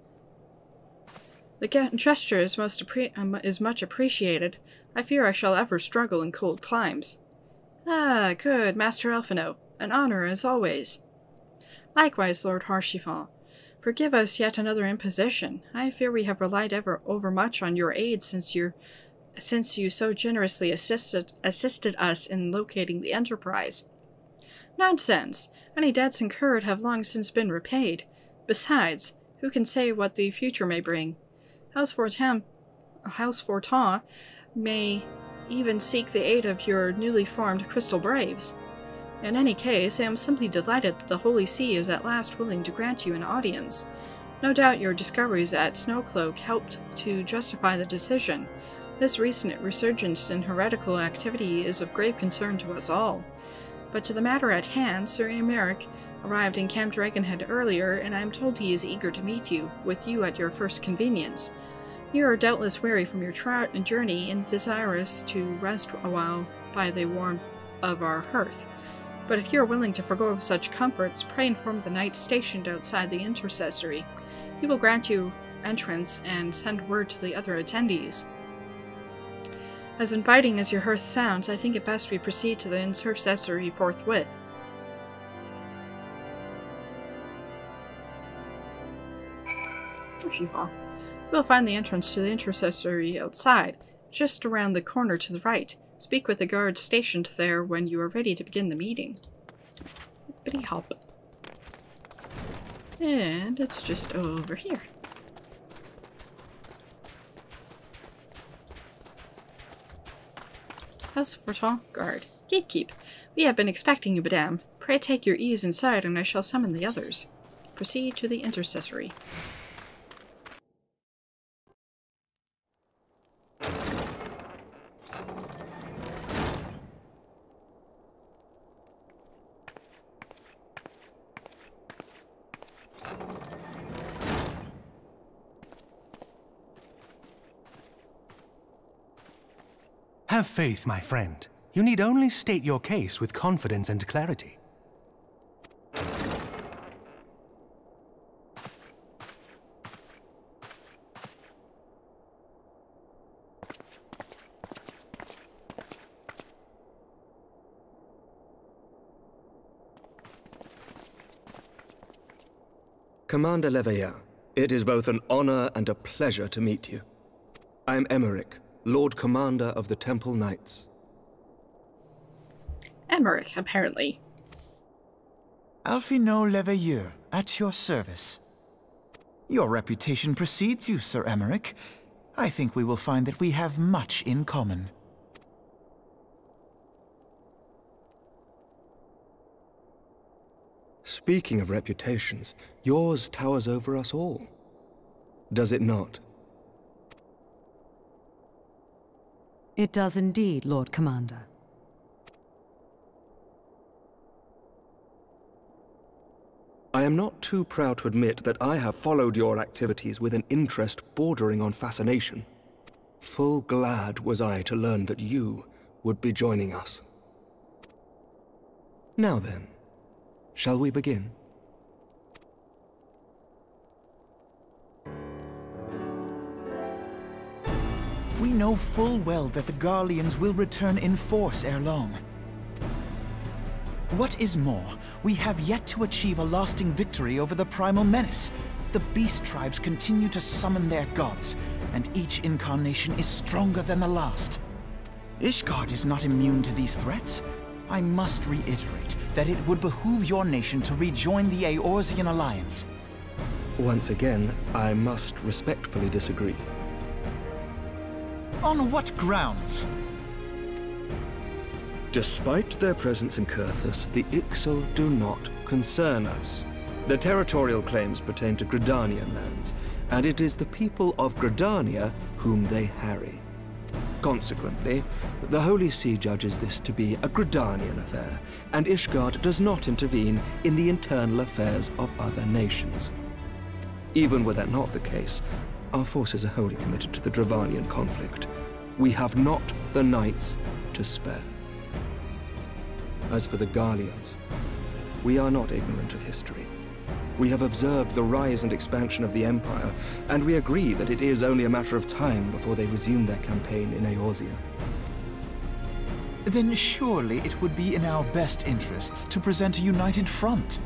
The gesture is much appreciated. I fear I shall ever struggle in cold climes. Ah, good, Master Elfino. An honor as always. Likewise, Lord Harshiphon. Forgive us yet another imposition. I fear we have relied overmuch on your aid since you so generously assisted us in locating the Enterprise. Nonsense! Any debts incurred have long since been repaid. Besides, who can say what the future may bring? House Fortin may even seek the aid of your newly formed Crystal Braves. In any case, I am simply delighted that the Holy See is at last willing to grant you an audience. No doubt your discoveries at Snowcloak helped to justify the decision. This recent resurgence in heretical activity is of grave concern to us all. But to the matter at hand, Sir Emeric arrived in Camp Dragonhead earlier, and I am told he is eager to meet you, with you at your first convenience. You are doubtless weary from your journey and desirous to rest a while by the warmth of our hearth. But if you are willing to forego such comforts, pray inform the knight stationed outside the intercessory. He will grant you entrance and send word to the other attendees. As inviting as your hearth sounds, I think it best we proceed to the intercessory forthwith. You will find the entrance to the intercessory outside, just around the corner to the right. Speak with the guards stationed there when you are ready to begin the meeting. Hippity hop. And it's just over here. House Fortin, guard. Gatekeep. We have been expecting you, madame. Pray take your ease inside and I shall summon the others. Proceed to the intercessory. Have faith, my friend. You need only state your case with confidence and clarity. Commander Leveilleur, it is both an honor and a pleasure to meet you. I am Emeric, Lord Commander of the Temple Knights. Emeric, apparently. Alphino Leveilleur, at your service. Your reputation precedes you, Sir Emmerich. I think we will find that we have much in common. Speaking of reputations, yours towers over us all. Does it not? It does indeed, Lord Commander. I am not too proud to admit that I have followed your activities with an interest bordering on fascination. Full glad was I to learn that you would be joining us. Now then, shall we begin? We know full well that the Garleans will return in force ere long. What is more, we have yet to achieve a lasting victory over the primal menace. The beast tribes continue to summon their gods, and each incarnation is stronger than the last. Ishgard is not immune to these threats. I must reiterate that it would behoove your nation to rejoin the Eorzean alliance. Once again, I must respectfully disagree. On what grounds? Despite their presence in Kurthus, the Ixal do not concern us. Their territorial claims pertain to Gridanian lands, and it is the people of Gridania whom they harry. Consequently, the Holy See judges this to be a Gridanian affair, and Ishgard does not intervene in the internal affairs of other nations. Even were that not the case, our forces are wholly committed to the Dravanian conflict. We have not the knights to spare. As for the Garleans, we are not ignorant of history. We have observed the rise and expansion of the Empire, and we agree that it is only a matter of time before they resume their campaign in Eorzea. Then surely it would be in our best interests to present a united front.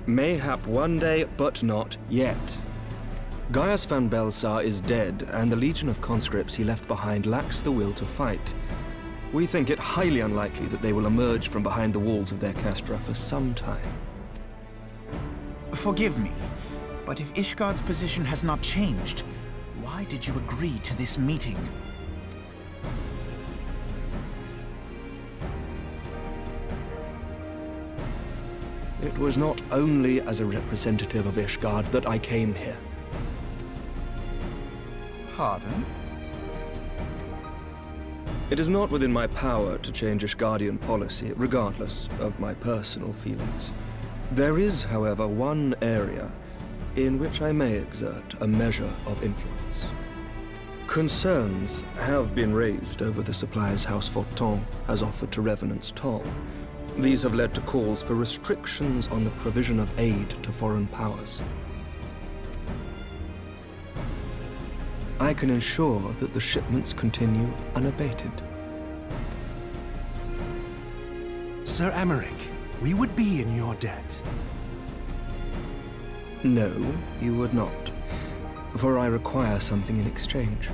Mayhap one day, but not yet. Gaius van Belsar is dead, and the legion of conscripts he left behind lacks the will to fight. We think it highly unlikely that they will emerge from behind the walls of their castra for some time. Forgive me, but if Ishgard's position has not changed, why did you agree to this meeting? It was not only as a representative of Ishgard that I came here. Pardon? It is not within my power to change Ishgardian policy, regardless of my personal feelings. There is, however, one area in which I may exert a measure of influence. Concerns have been raised over the supplies House Fortin has offered to Revenant's Toll. These have led to calls for restrictions on the provision of aid to foreign powers. I can ensure that the shipments continue unabated. Sir Emmerich, we would be in your debt. No, you would not, for I require something in exchange.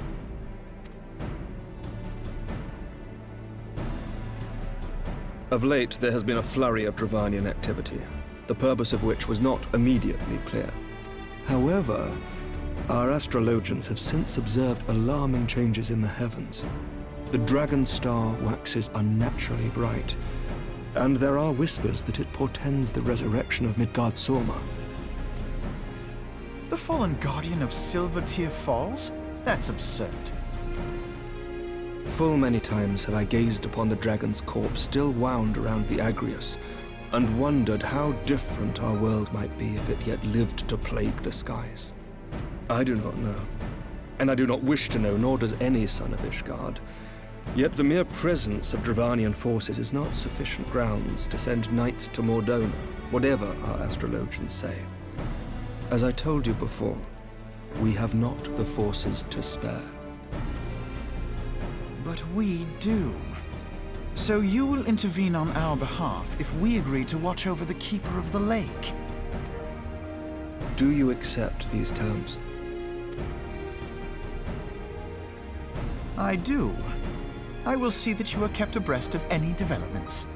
Of late, there has been a flurry of Dravanian activity, the purpose of which was not immediately clear. However, our astrologians have since observed alarming changes in the heavens. The dragon star waxes unnaturally bright, and there are whispers that it portends the resurrection of Midgard-Sorma. The fallen guardian of Silvertear Falls? That's absurd. Full many times have I gazed upon the dragon's corpse still wound around the Agrius, and wondered how different our world might be if it yet lived to plague the skies. I do not know, and I do not wish to know, nor does any son of Ishgard. Yet the mere presence of Dravanian forces is not sufficient grounds to send knights to Mordona, whatever our astrologians say. As I told you before, we have not the forces to spare. But we do. So you will intervene on our behalf if we agree to watch over the Keeper of the Lake. Do you accept these terms? I do. I will see that you are kept abreast of any developments.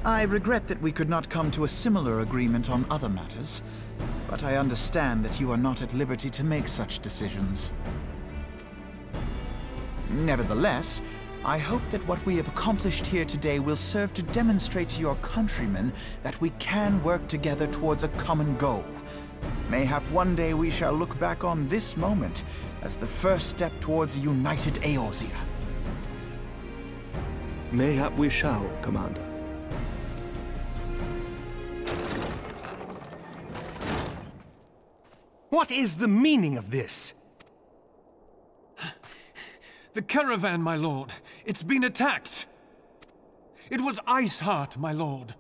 I regret that we could not come to a similar agreement on other matters, but I understand that you are not at liberty to make such decisions. Nevertheless, I hope that what we have accomplished here today will serve to demonstrate to your countrymen that we can work together towards a common goal. Mayhap one day we shall look back on this moment as the first step towards a united Eorzea. Mayhap we shall, Commander. What is the meaning of this? The caravan, my lord. It's been attacked. It was Iceheart, my lord.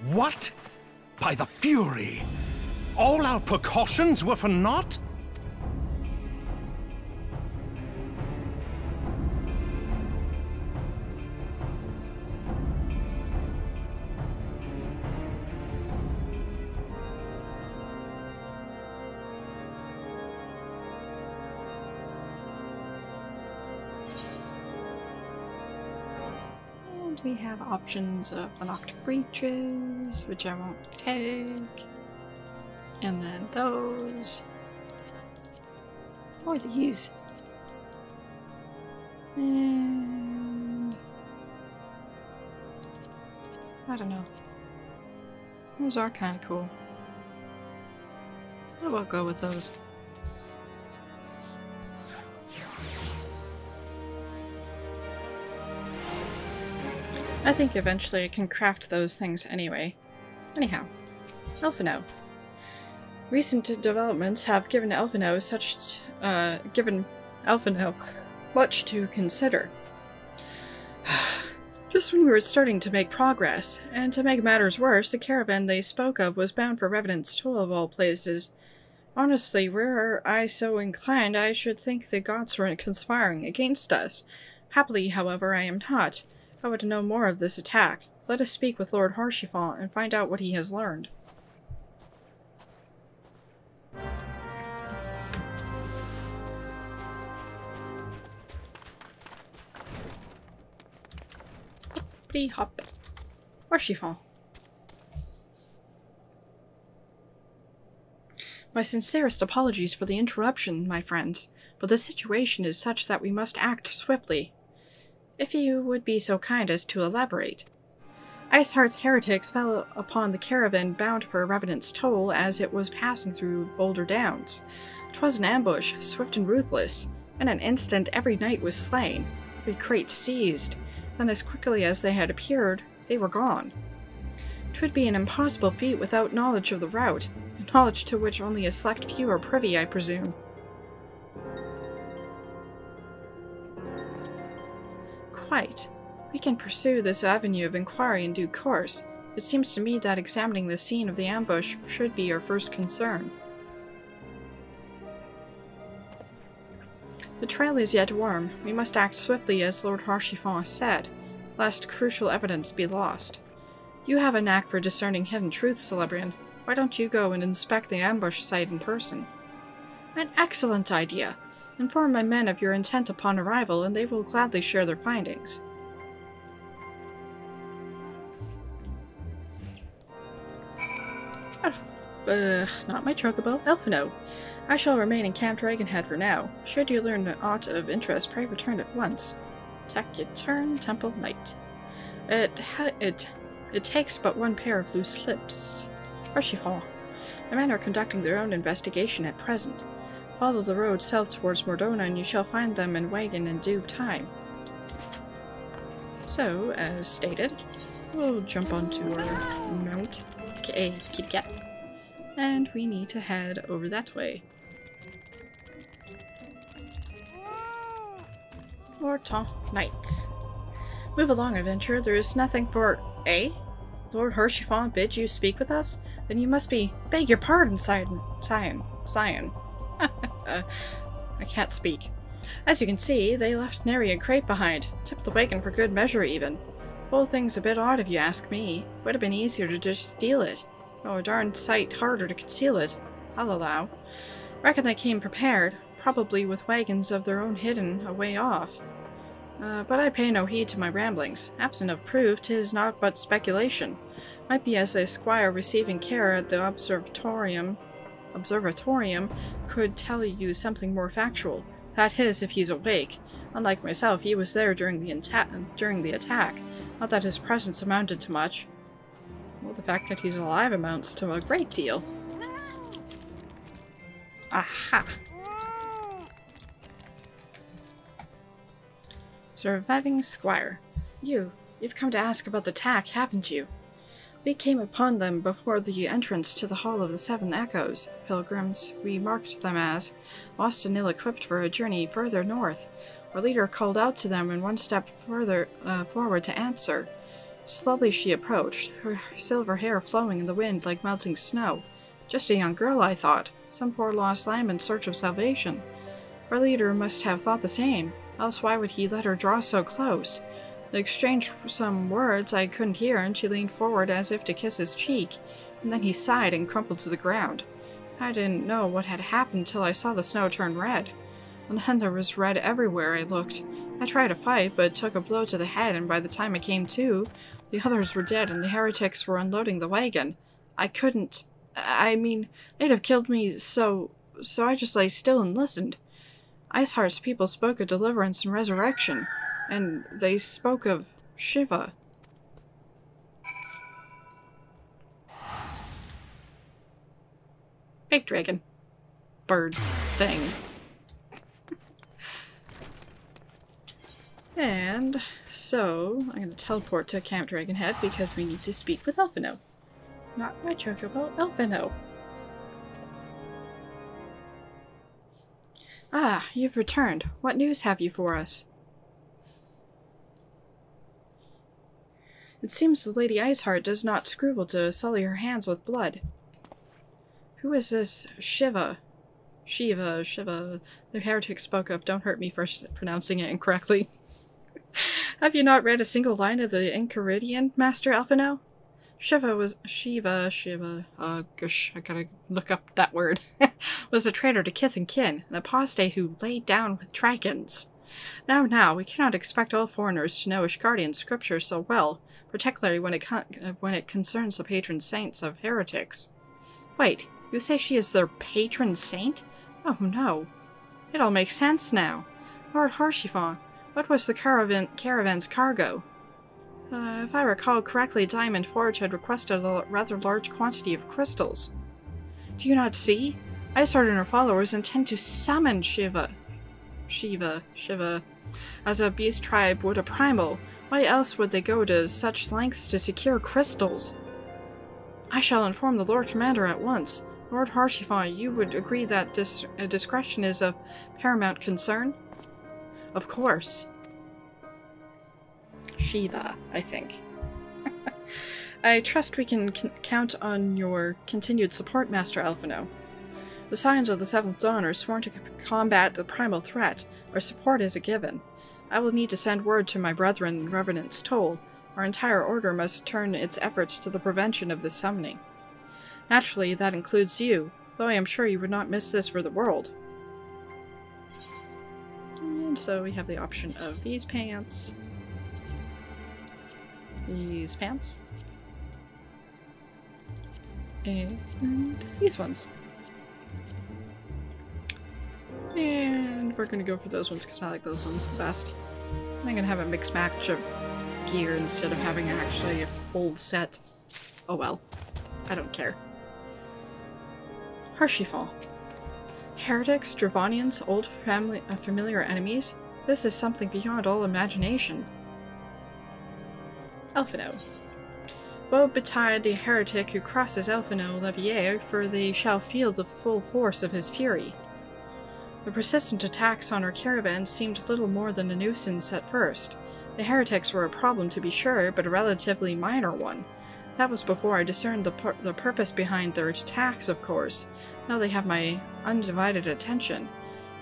What? By the Fury! All our precautions were for naught? We have options of the Knocked Breaches, which I won't take, and then those, or these, and I don't know. Those are kind of cool. I will go with those. I think eventually I can craft those things anyway. Anyhow, Elfino. Recent developments have given Elfino much to consider. Just when we were starting to make progress, and to make matters worse, the caravan they spoke of was bound for Revenant's Toll of all places. Honestly, were I so inclined, I should think the gods were conspiring against us. Happily, however, I am not. I would know more of this attack. Let us speak with Lord Haurchefant and find out what he has learned. Hoppity hop. Haurchefant. My sincerest apologies for the interruption, my friends, but the situation is such that we must act swiftly. If you would be so kind as to elaborate. Iceheart's heretics fell upon the caravan bound for Revenant's Toll as it was passing through Boulder Downs. 'Twas an ambush, swift and ruthless. In an instant every knight was slain, every crate seized, and as quickly as they had appeared, they were gone. 'Twould be an impossible feat without knowledge of the route, a knowledge to which only a select few are privy, I presume. Quite. We can pursue this avenue of inquiry in due course. It seems to me that examining the scene of the ambush should be our first concern. The trail is yet warm. We must act swiftly as Lord Haurchefant said, lest crucial evidence be lost. You have a knack for discerning hidden truths, Celebrian. Why don't you go and inspect the ambush site in person? An excellent idea! Inform my men of your intent upon arrival, and they will gladly share their findings. Not my chocobo. Elfino. I shall remain in Camp Dragonhead for now. Should you learn aught of interest, pray return at once. Taciturn Temple Knight. It takes but one pair of loose lips. Haurchefant. The men are conducting their own investigation at present. Follow the road south towards Mordona and you shall find them in wagon in due time. So, as stated, we'll jump onto our mount, aka Kitty Cat, and we need to head over that way. Morton Knights. Move along, adventurer. There is nothing for... Eh? Lord Haurchefant bids you speak with us? Then you must be... Beg your pardon, Scion. I can't speak. As you can see, they left nary a crate behind. Tipped the wagon for good measure, even. Whole thing's a bit odd if you ask me. Would have been easier to just steal it. Oh, a darn sight harder to conceal it, I'll allow. Reckon they came prepared, probably with wagons of their own hidden a way off. But I pay no heed to my ramblings. Absent of proof, 'tis naught but speculation. Might be as a squire receiving care at the observatorium could tell you something more factual. That is, if he's awake. Unlike myself, he was there during the attack. Not that his presence amounted to much. Well, the fact that he's alive amounts to a great deal. Aha! Surviving squire. You've come to ask about the attack, haven't you? We came upon them before the entrance to the Hall of the Seven Echoes. Pilgrims, we marked them as, lost and ill-equipped for a journey further north. Our leader called out to them and one step further forward to answer. Slowly she approached, her silver hair flowing in the wind like melting snow. Just a young girl, I thought. Some poor lost lamb in search of salvation. Our leader must have thought the same, else why would he let her draw so close? They exchanged some words I couldn't hear, and she leaned forward as if to kiss his cheek, and then he sighed and crumpled to the ground. I didn't know what had happened till I saw the snow turn red. And then there was red everywhere I looked. I tried to fight, but took a blow to the head, and by the time I came to, the others were dead and the heretics were unloading the wagon. I couldn't... I mean, they'd have killed me, so I just lay still and listened. Iceheart's people spoke of deliverance and resurrection, and they spoke of Shiva. Big dragon. Bird thing. And so, I'm going to teleport to Camp Dragonhead because we need to speak with Elfino. Not my chocobo, Elfino. Ah, you've returned. What news have you for us? It seems the Lady Iceheart does not scruple to sully her hands with blood. Who is this Shiva? Shiva. The heretic spoke of. Don't hurt me for pronouncing it incorrectly. Have you not read a single line of the Enchiridion, Master Elfino? Shiva, gosh, I gotta look up that word, was a traitor to kith and kin, an apostate who laid down with dragons. Now, we cannot expect all foreigners to know Ishgardian scripture so well, particularly when it concerns the patron saints of heretics. Wait, you say she is their patron saint? Oh no. It all makes sense now. Lord Harshivan, what was the caravan's cargo? If I recall correctly, Diamond Forge had requested a rather large quantity of crystals. Do you not see? Iceheart and her followers intend to summon Shiva, as a beast tribe would a primal. Why else would they go to such lengths to secure crystals? I shall inform the Lord Commander at once. Lord Harshivan, you would agree that discretion is of paramount concern? Of course. Shiva, I think. I trust we can count on your continued support, Master Elfino. The Scions of the Seventh Dawn are sworn to combat the primal threat. Our support is a given. I will need to send word to my brethren in Revenant's Toll. Our entire order must turn its efforts to the prevention of this summoning. Naturally, that includes you, though I am sure you would not miss this for the world. And so we have the option of these pants. These pants. And these ones. And we're gonna go for those ones because I like those ones the best. I'm gonna have a mixed match of gear instead of having actually a full set. Oh well. I don't care. Harshivan. Heretics, Dravonians, old familiar enemies? This is something beyond all imagination. Elfino. Woe betide the heretic who crosses Elfino Levier, for they shall feel the full force of his fury. The persistent attacks on our caravan seemed little more than a nuisance at first. The heretics were a problem to be sure, but a relatively minor one. That was before I discerned the purpose behind their attacks, of course. Now they have my undivided attention.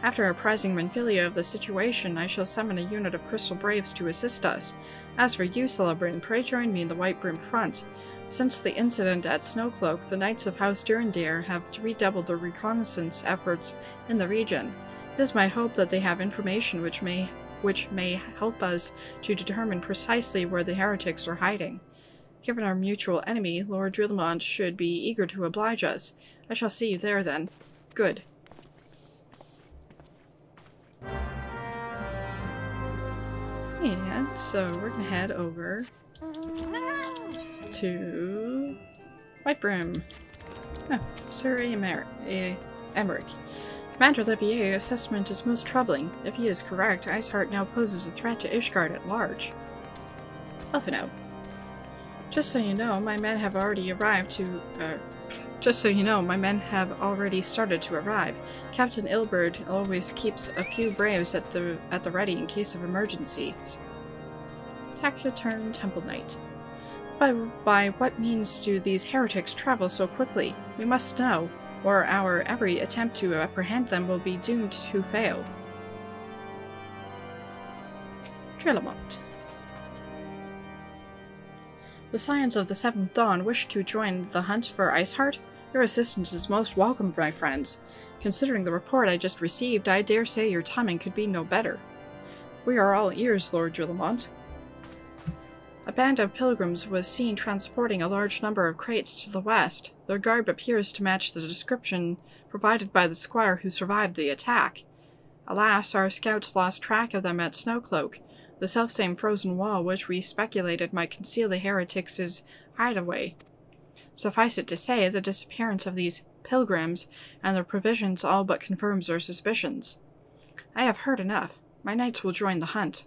After apprising Menfilia of the situation, I shall summon a unit of Crystal Braves to assist us. As for you, Celebrant, pray join me in the White Brim front. Since the incident at Snowcloak, the Knights of House Durandare have redoubled their reconnaissance efforts in the region. It is my hope that they have information which may which may help us to determine precisely where the heretics are hiding. Given our mutual enemy, Lord Drillamont should be eager to oblige us. I shall see you there then. Good. And so we're gonna head over to Whitebrim. Oh, Sir Emmerich. Commander Levier's assessment is most troubling. If he is correct, Iceheart now poses a threat to Ishgard at large. Elfino. Just so you know, my men have already started to arrive. Captain Ilbert always keeps a few braves at the ready in case of emergencies. Taciturn Temple Knight. By what means do these heretics travel so quickly? We must know, or our every attempt to apprehend them will be doomed to fail. Drillamont. The Scions of the Seventh Dawn wish to join the hunt for Iceheart. Your assistance is most welcome, my friends. Considering the report I just received, I dare say your timing could be no better. We are all ears, Lord Drillamont. A band of pilgrims was seen transporting a large number of crates to the west. Their garb appears to match the description provided by the squire who survived the attack. Alas, our scouts lost track of them at Snowcloak, the selfsame frozen wall which we speculated might conceal the heretics' hideaway. Suffice it to say, the disappearance of these pilgrims and their provisions all but confirms our suspicions. I have heard enough. My knights will join the hunt.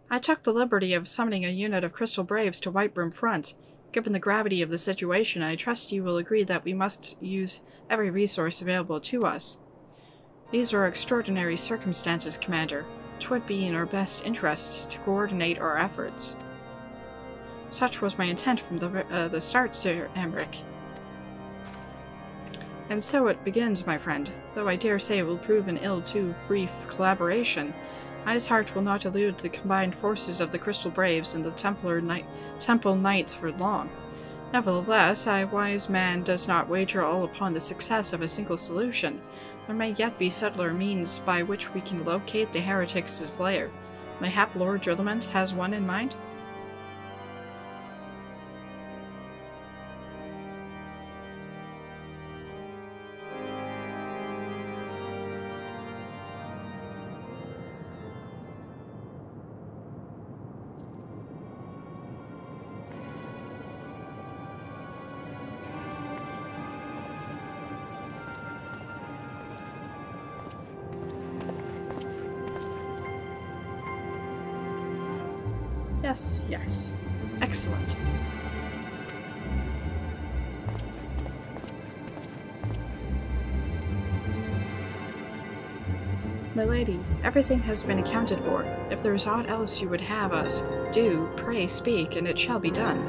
I took the liberty of summoning a unit of Crystal Braves to Whitebrim Front. Given the gravity of the situation, I trust you will agree that we must use every resource available to us. These are extraordinary circumstances, Commander. 'Twould be in our best interests to coordinate our efforts. Such was my intent from the start, Sir Emmerich. And so it begins, my friend, though I dare say it will prove an ill too brief collaboration. Iceheart will not elude the combined forces of the Crystal Braves and the Temple Knights for long. Nevertheless, a wise man does not wager all upon the success of a single solution. There may yet be subtler means by which we can locate the heretics' lair. Mayhap Lord Drillamont has one in mind? Yes, yes. Excellent. My lady, everything has been accounted for. If there is aught else you would have us do, pray speak, and it shall be done.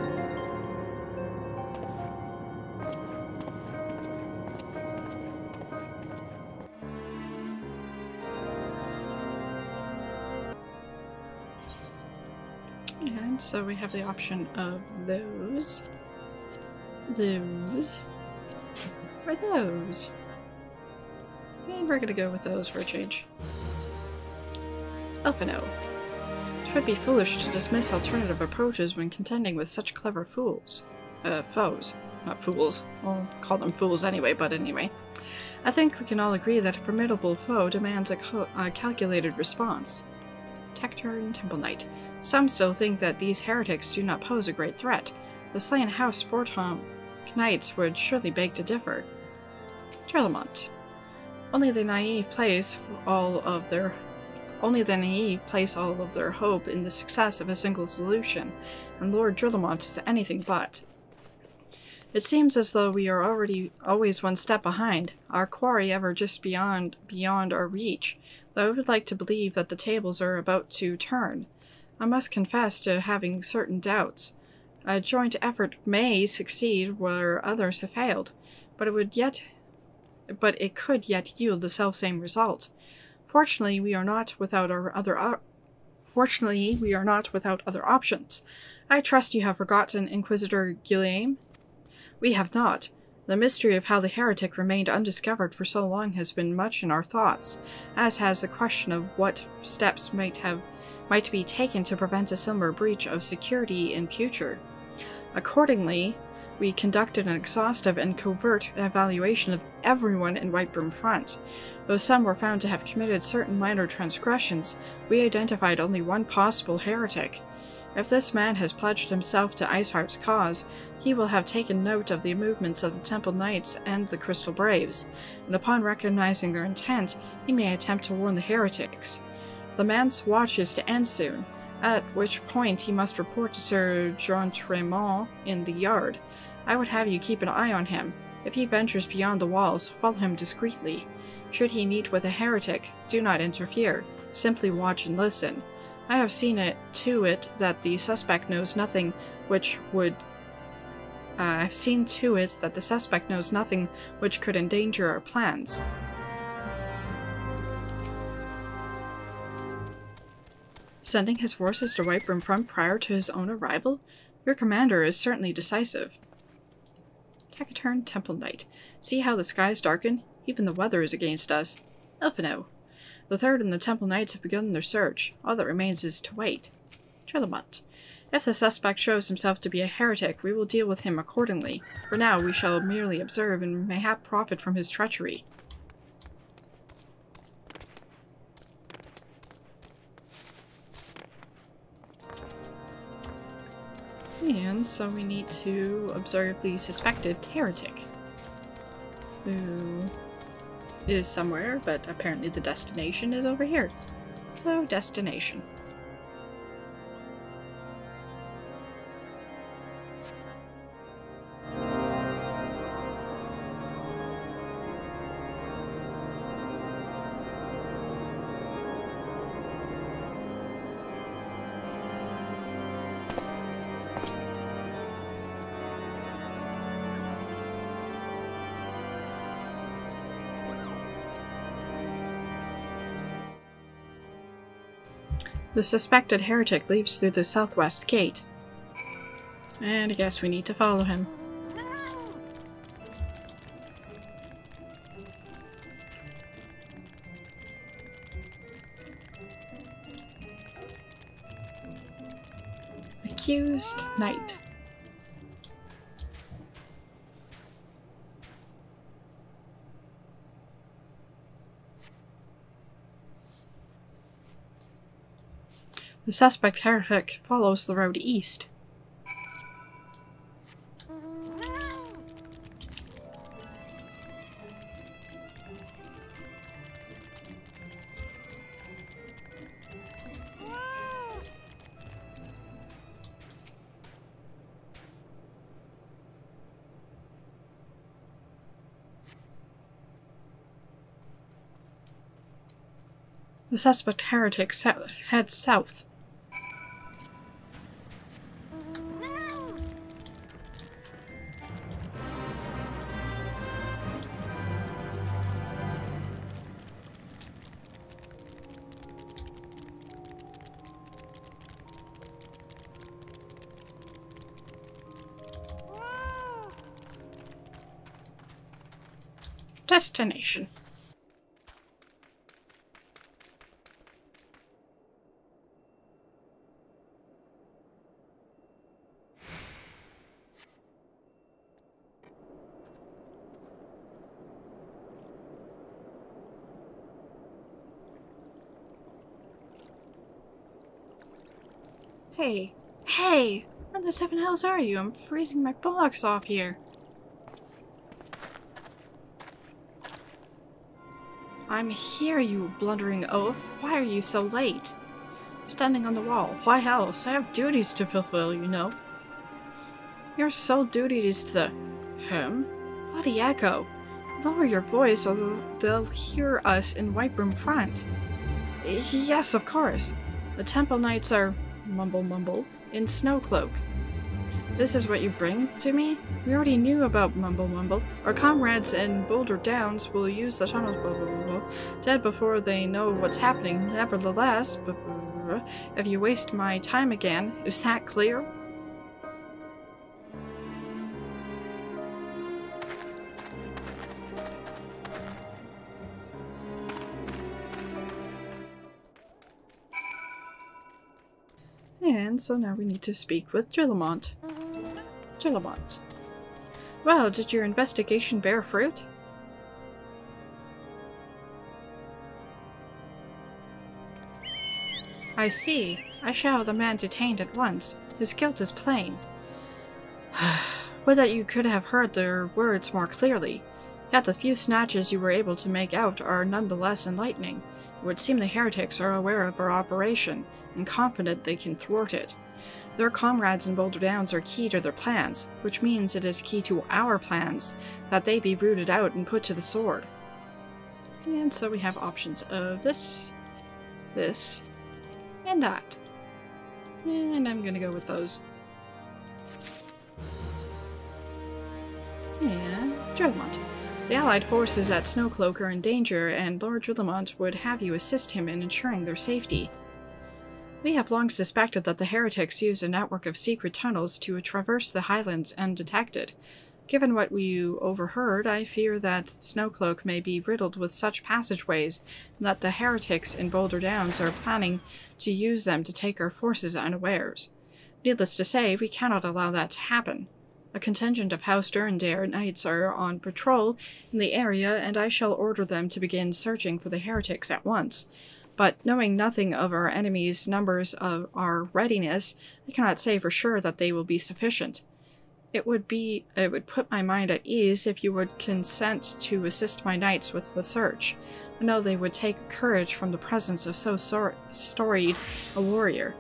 And so we have the option of those, or those. And we're gonna go with those for a change. Elfino. It would be foolish to dismiss alternative approaches when contending with such clever foes. Not fools. I'll call them fools anyway, but anyway. I think we can all agree that a formidable foe demands a calculated response. Taciturn Temple Knight. Some still think that these heretics do not pose a great threat. The slain House Fortom Knights would surely beg to differ. Drillamont. Only the naive place all of their hope in the success of a single solution, and Lord Drillamont is anything but. It seems as though we are always one step behind, our quarry ever just beyond our reach, though I would like to believe that the tables are about to turn. I must confess to having certain doubts. A joint effort may succeed where others have failed, but it could yet yield the selfsame result. Fortunately, we are not without other options. I trust you have forgotten Inquisitor Guillaume? We have not. The mystery of how the heretic remained undiscovered for so long has been much in our thoughts, as has the question of what steps might be taken to prevent a similar breach of security in future. Accordingly, we conducted an exhaustive and covert evaluation of everyone in Whitebrim Front. Though some were found to have committed certain minor transgressions, we identified only one possible heretic. If this man has pledged himself to Iceheart's cause, he will have taken note of the movements of the Temple Knights and the Crystal Braves, and upon recognizing their intent, he may attempt to warn the heretics. The man's watch is to end soon, at which point he must report to Sir Jean Tremont in the yard. I would have you keep an eye on him. If he ventures beyond the walls, follow him discreetly. Should he meet with a heretic, do not interfere. Simply watch and listen. I have seen to it that the suspect knows nothing which could endanger our plans. Sending his forces to Whitebrim Front prior to his own arrival? Your commander is certainly decisive. Taciturn Temple Knight. See how the skies darken? Even the weather is against us. Elfino. The Third and the Temple Knights have begun their search. All that remains is to wait. Trelamont. If the suspect shows himself to be a heretic, we will deal with him accordingly. For now, we shall merely observe and mayhap profit from his treachery. And so we need to observe the suspected heretic, who is somewhere, but apparently the destination is over here. So, destination. The suspected heretic leaves through the southwest gate. And I guess we need to follow him. Accused Knight. The suspect heretic follows the road east. The suspect heretic heads south. Destination. Hey, hey! Where the seven hells are you? I'm freezing my bullocks off here. I'm here, you blundering oaf. Why are you so late? Standing on the wall. Why else? I have duties to fulfill, you know. Your sole duty is to... Bloody echo. Lower your voice or they'll hear us in Whitebrim Front. Yes, of course. The Temple Knights are... mumble mumble, in Snowcloak. This is what you bring to me? We already knew about mumble mumble. Our comrades in Boulder Downs will use the tunnels dead before they know what's happening. Nevertheless, if you waste my time again, is that clear? And so now we need to speak with Drillamont. Drillamont. Well, did your investigation bear fruit? I see. I shall have the man detained at once. His guilt is plain. Would that you could have heard their words more clearly. Yet the few snatches you were able to make out are nonetheless enlightening. It would seem the heretics are aware of our operation, and confident they can thwart it. Their comrades in Boulder Downs are key to their plans, which means it is key to our plans that they be rooted out and put to the sword. And so we have options of this, this, and that. And I'm gonna go with those. And Drillamont. The Allied forces at Snowcloak are in danger, and Lord Drillamont would have you assist him in ensuring their safety. We have long suspected that the heretics use a network of secret tunnels to traverse the highlands undetected. Given what we overheard, I fear that Snowcloak may be riddled with such passageways, and that the heretics in Boulder Downs are planning to use them to take our forces unawares. Needless to say, we cannot allow that to happen. A contingent of House Durandare knights are on patrol in the area, and I shall order them to begin searching for the heretics at once. But knowing nothing of our enemies' numbers of our readiness, I cannot say for sure that they will be sufficient. It would put my mind at ease if you would consent to assist my knights with the search. I know they would take courage from the presence of so storied a warrior.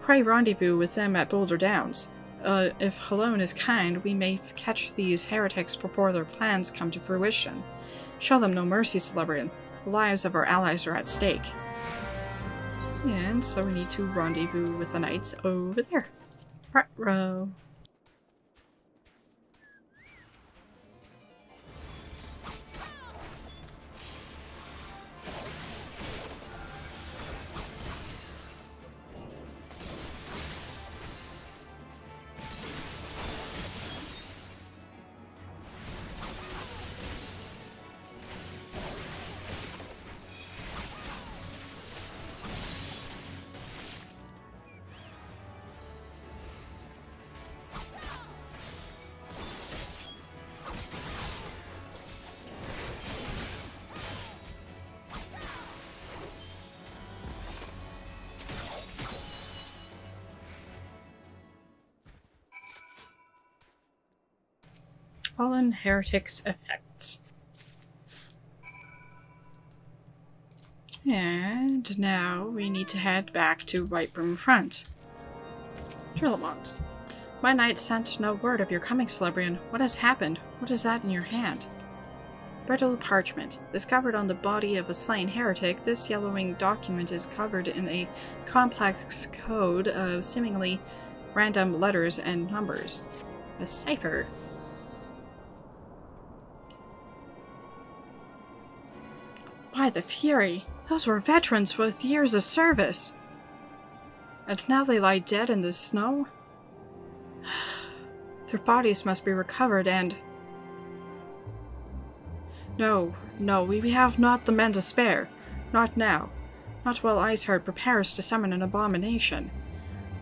Pray rendezvous with them at Boulder Downs. If Halone is kind, we may catch these heretics before their plans come to fruition. Show them no mercy, Celebrian. The lives of our allies are at stake. And so we need to rendezvous with the knights over there. Right row. Fallen Heretics effects. And now we need to head back to Whitebroom Front. Drillamont. My knight sent no word of your coming, Celebrian. What has happened? What is that in your hand? Brittle parchment. Discovered on the body of a slain heretic, this yellowing document is covered in a complex code of seemingly random letters and numbers. A cipher. By the Fury! Those were veterans with years of service! And now they lie dead in the snow? Their bodies must be recovered and... No, we have not the men to spare. Not now. Not while Ishgard prepares to summon an abomination.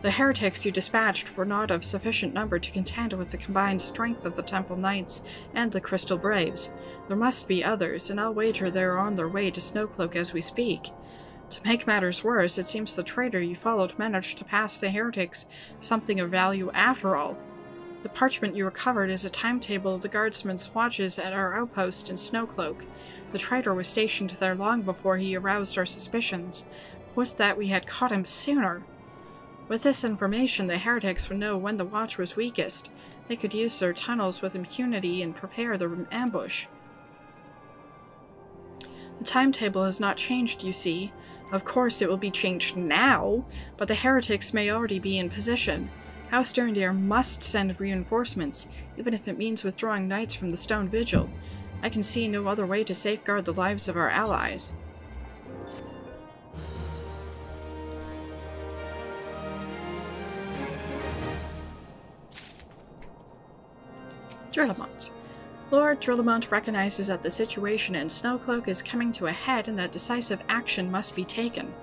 The heretics you dispatched were not of sufficient number to contend with the combined strength of the Temple Knights and the Crystal Braves. There must be others, and I'll wager they are on their way to Snowcloak as we speak. To make matters worse, it seems the traitor you followed managed to pass the heretics something of value after all. The parchment you recovered is a timetable of the guardsmen's watches at our outpost in Snowcloak. The traitor was stationed there long before he aroused our suspicions. Would that we had caught him sooner! With this information, the heretics would know when the watch was weakest. They could use their tunnels with impunity and prepare the ambush. The timetable has not changed, you see. Of course it will be changed now, but the heretics may already be in position. House Durandare must send reinforcements, even if it means withdrawing knights from the Stone Vigil. I can see no other way to safeguard the lives of our allies. Drillamont. Lord Drillamont recognizes that the situation in Snowcloak is coming to a head and that decisive action must be taken.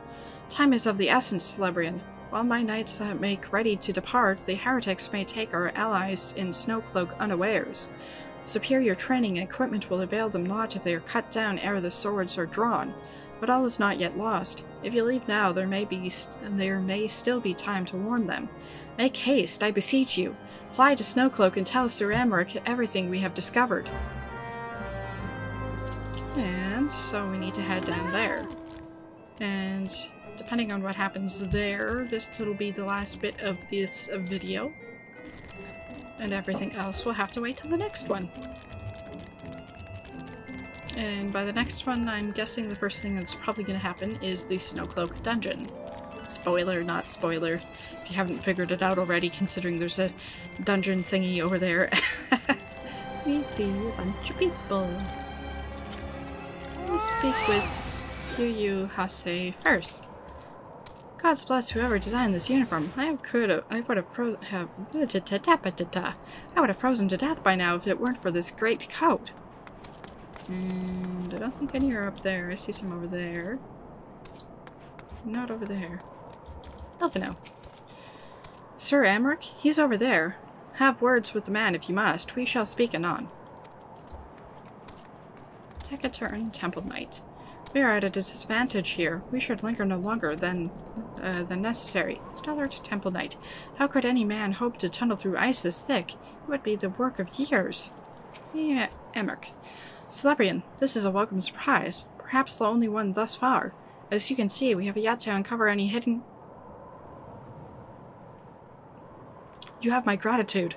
Time is of the essence, Celebrian. While my knights make ready to depart, the heretics may take our allies in Snowcloak unawares. Superior training and equipment will avail them not if they are cut down ere the swords are drawn. But all is not yet lost. If you leave now, there may still be time to warn them. Make haste, I beseech you. Fly to Snowcloak and tell Sir Amaric everything we have discovered. And so we need to head down there. And depending on what happens there, this will be the last bit of this video. And everything else will have to wait till the next one. And by the next one, I'm guessing the first thing that's probably going to happen is the Snowcloak dungeon. Spoiler, not spoiler. If you haven't figured it out already, considering there's a dungeon thingy over there. We see a bunch of people. I'll speak with Yu Hase first. Gods bless whoever designed this uniform. I would have frozen to death by now if it weren't for this great coat. And I don't think any are up there. I see some over there. Not over there. Elfino. Sir Amaric? He's over there. Have words with the man if you must. We shall speak anon. Take a turn, Temple Knight. We are at a disadvantage here. We should linger no longer than necessary. Stellar Temple Knight. How could any man hope to tunnel through ice this thick? It would be the work of years. Yeah, Amaric. Celebrian, this is a welcome surprise. Perhaps the only one thus far. As you can see, we have yet to uncover any hidden... You have my gratitude.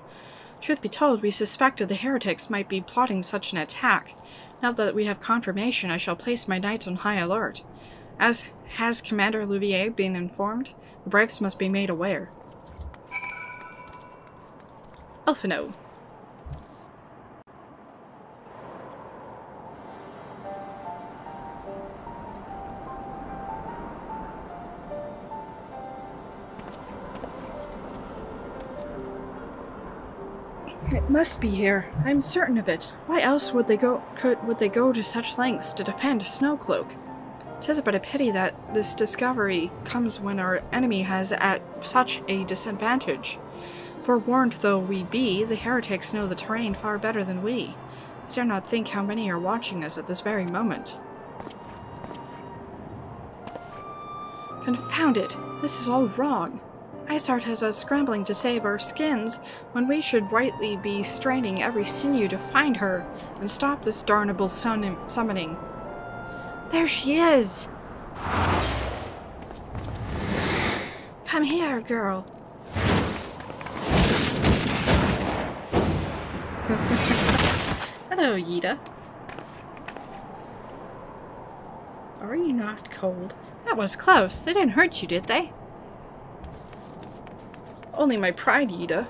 Truth be told, we suspected the heretics might be plotting such an attack. Now that we have confirmation, I shall place my knights on high alert. As has Commander Olivier been informed, the braves must be made aware. Elfino. It must be here. I'm certain of it. Why else would they go to such lengths to defend Snowcloak? 'Tis but a pity that this discovery comes when our enemy has at such a disadvantage. Forewarned though we be, the heretics know the terrain far better than we. I dare not think how many are watching us at this very moment. Confound it! This is all wrong. Ishgard has us scrambling to save our skins, when we should rightly be straining every sinew to find her and stop this darnable summoning. There she is! Come here, girl. Hello, Yida. Are you not cold? That was close. They didn't hurt you, did they? Only my pride, Yida.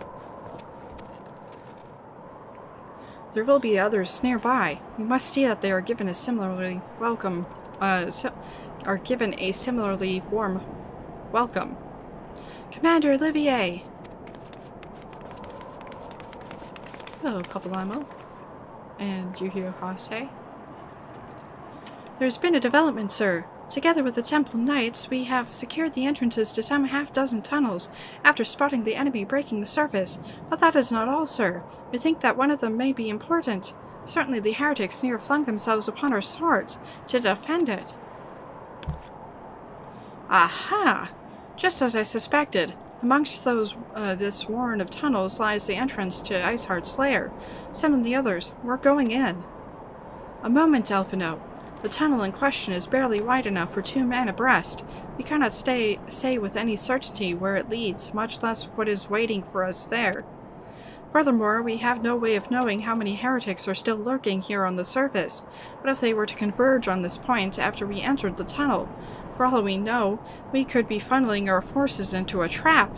There will be others nearby. We must see that they are given a similarly warm welcome. Commander Olivier! Hello, Papalamo. And you hear Hase? There's been a development, sir. Together with the Temple Knights, we have secured the entrances to some half-dozen tunnels after spotting the enemy breaking the surface. But that is not all, sir. We think that one of them may be important. Certainly the heretics near flung themselves upon our swords to defend it. Aha! Just as I suspected. Amongst those, this warren of tunnels lies the entrance to Ishgard's lair. Summon the others. We're going in. A moment, Elfino. The tunnel in question is barely wide enough for 2 men abreast. We cannot say with any certainty where it leads, much less what is waiting for us there. Furthermore, we have no way of knowing how many heretics are still lurking here on the surface. What if they were to converge on this point after we entered the tunnel? For all we know, we could be funneling our forces into a trap.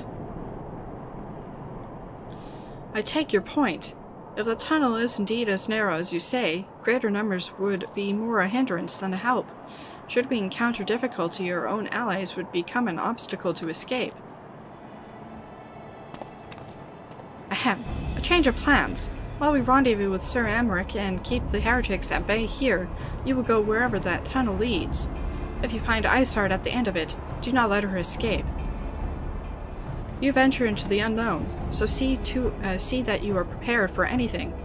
I take your point. If the tunnel is indeed as narrow as you say, greater numbers would be more a hindrance than a help. Should we encounter difficulty, our own allies would become an obstacle to escape. Ahem. A change of plans. While we rendezvous with Sir Amaric and keep the heretics at bay here, you will go wherever that tunnel leads. If you find Ishgard at the end of it, do not let her escape. You venture into the unknown, so see that you are prepared for anything.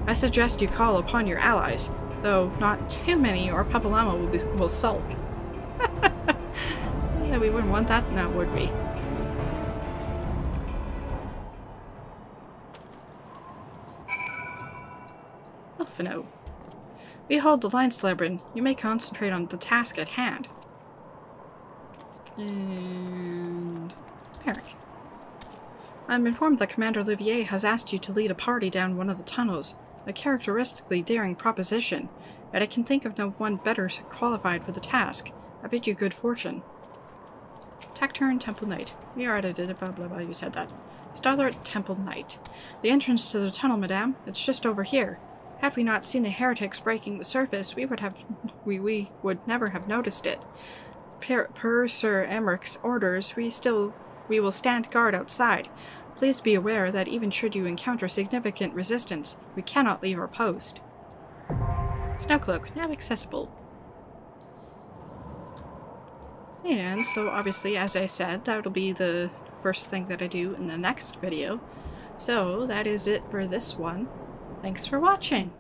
I suggest you call upon your allies, though not too many or Papalama will sulk. Yeah, we wouldn't want that now, would we? Elfino. Behold the Lion's Labyrinth. You may concentrate on the task at hand. And... Eric. I'm informed that Commander Olivier has asked you to lead a party down one of the tunnels. A characteristically daring proposition, yet I can think of no one better qualified for the task. I bid you good fortune. Tacturn Temple Knight. We are at it, blah blah blah, you said that. Starlight Temple Knight. The entrance to the tunnel, madame. It's just over here. Had we not seen the heretics breaking the surface, we would never have noticed it. Per Sir Emmerich's orders, we will stand guard outside. Please be aware that even should you encounter significant resistance, we cannot leave our post. Snowcloak, now accessible. And so obviously, as I said, that'll be the first thing that I do in the next video. So that is it for this one. Thanks for watching!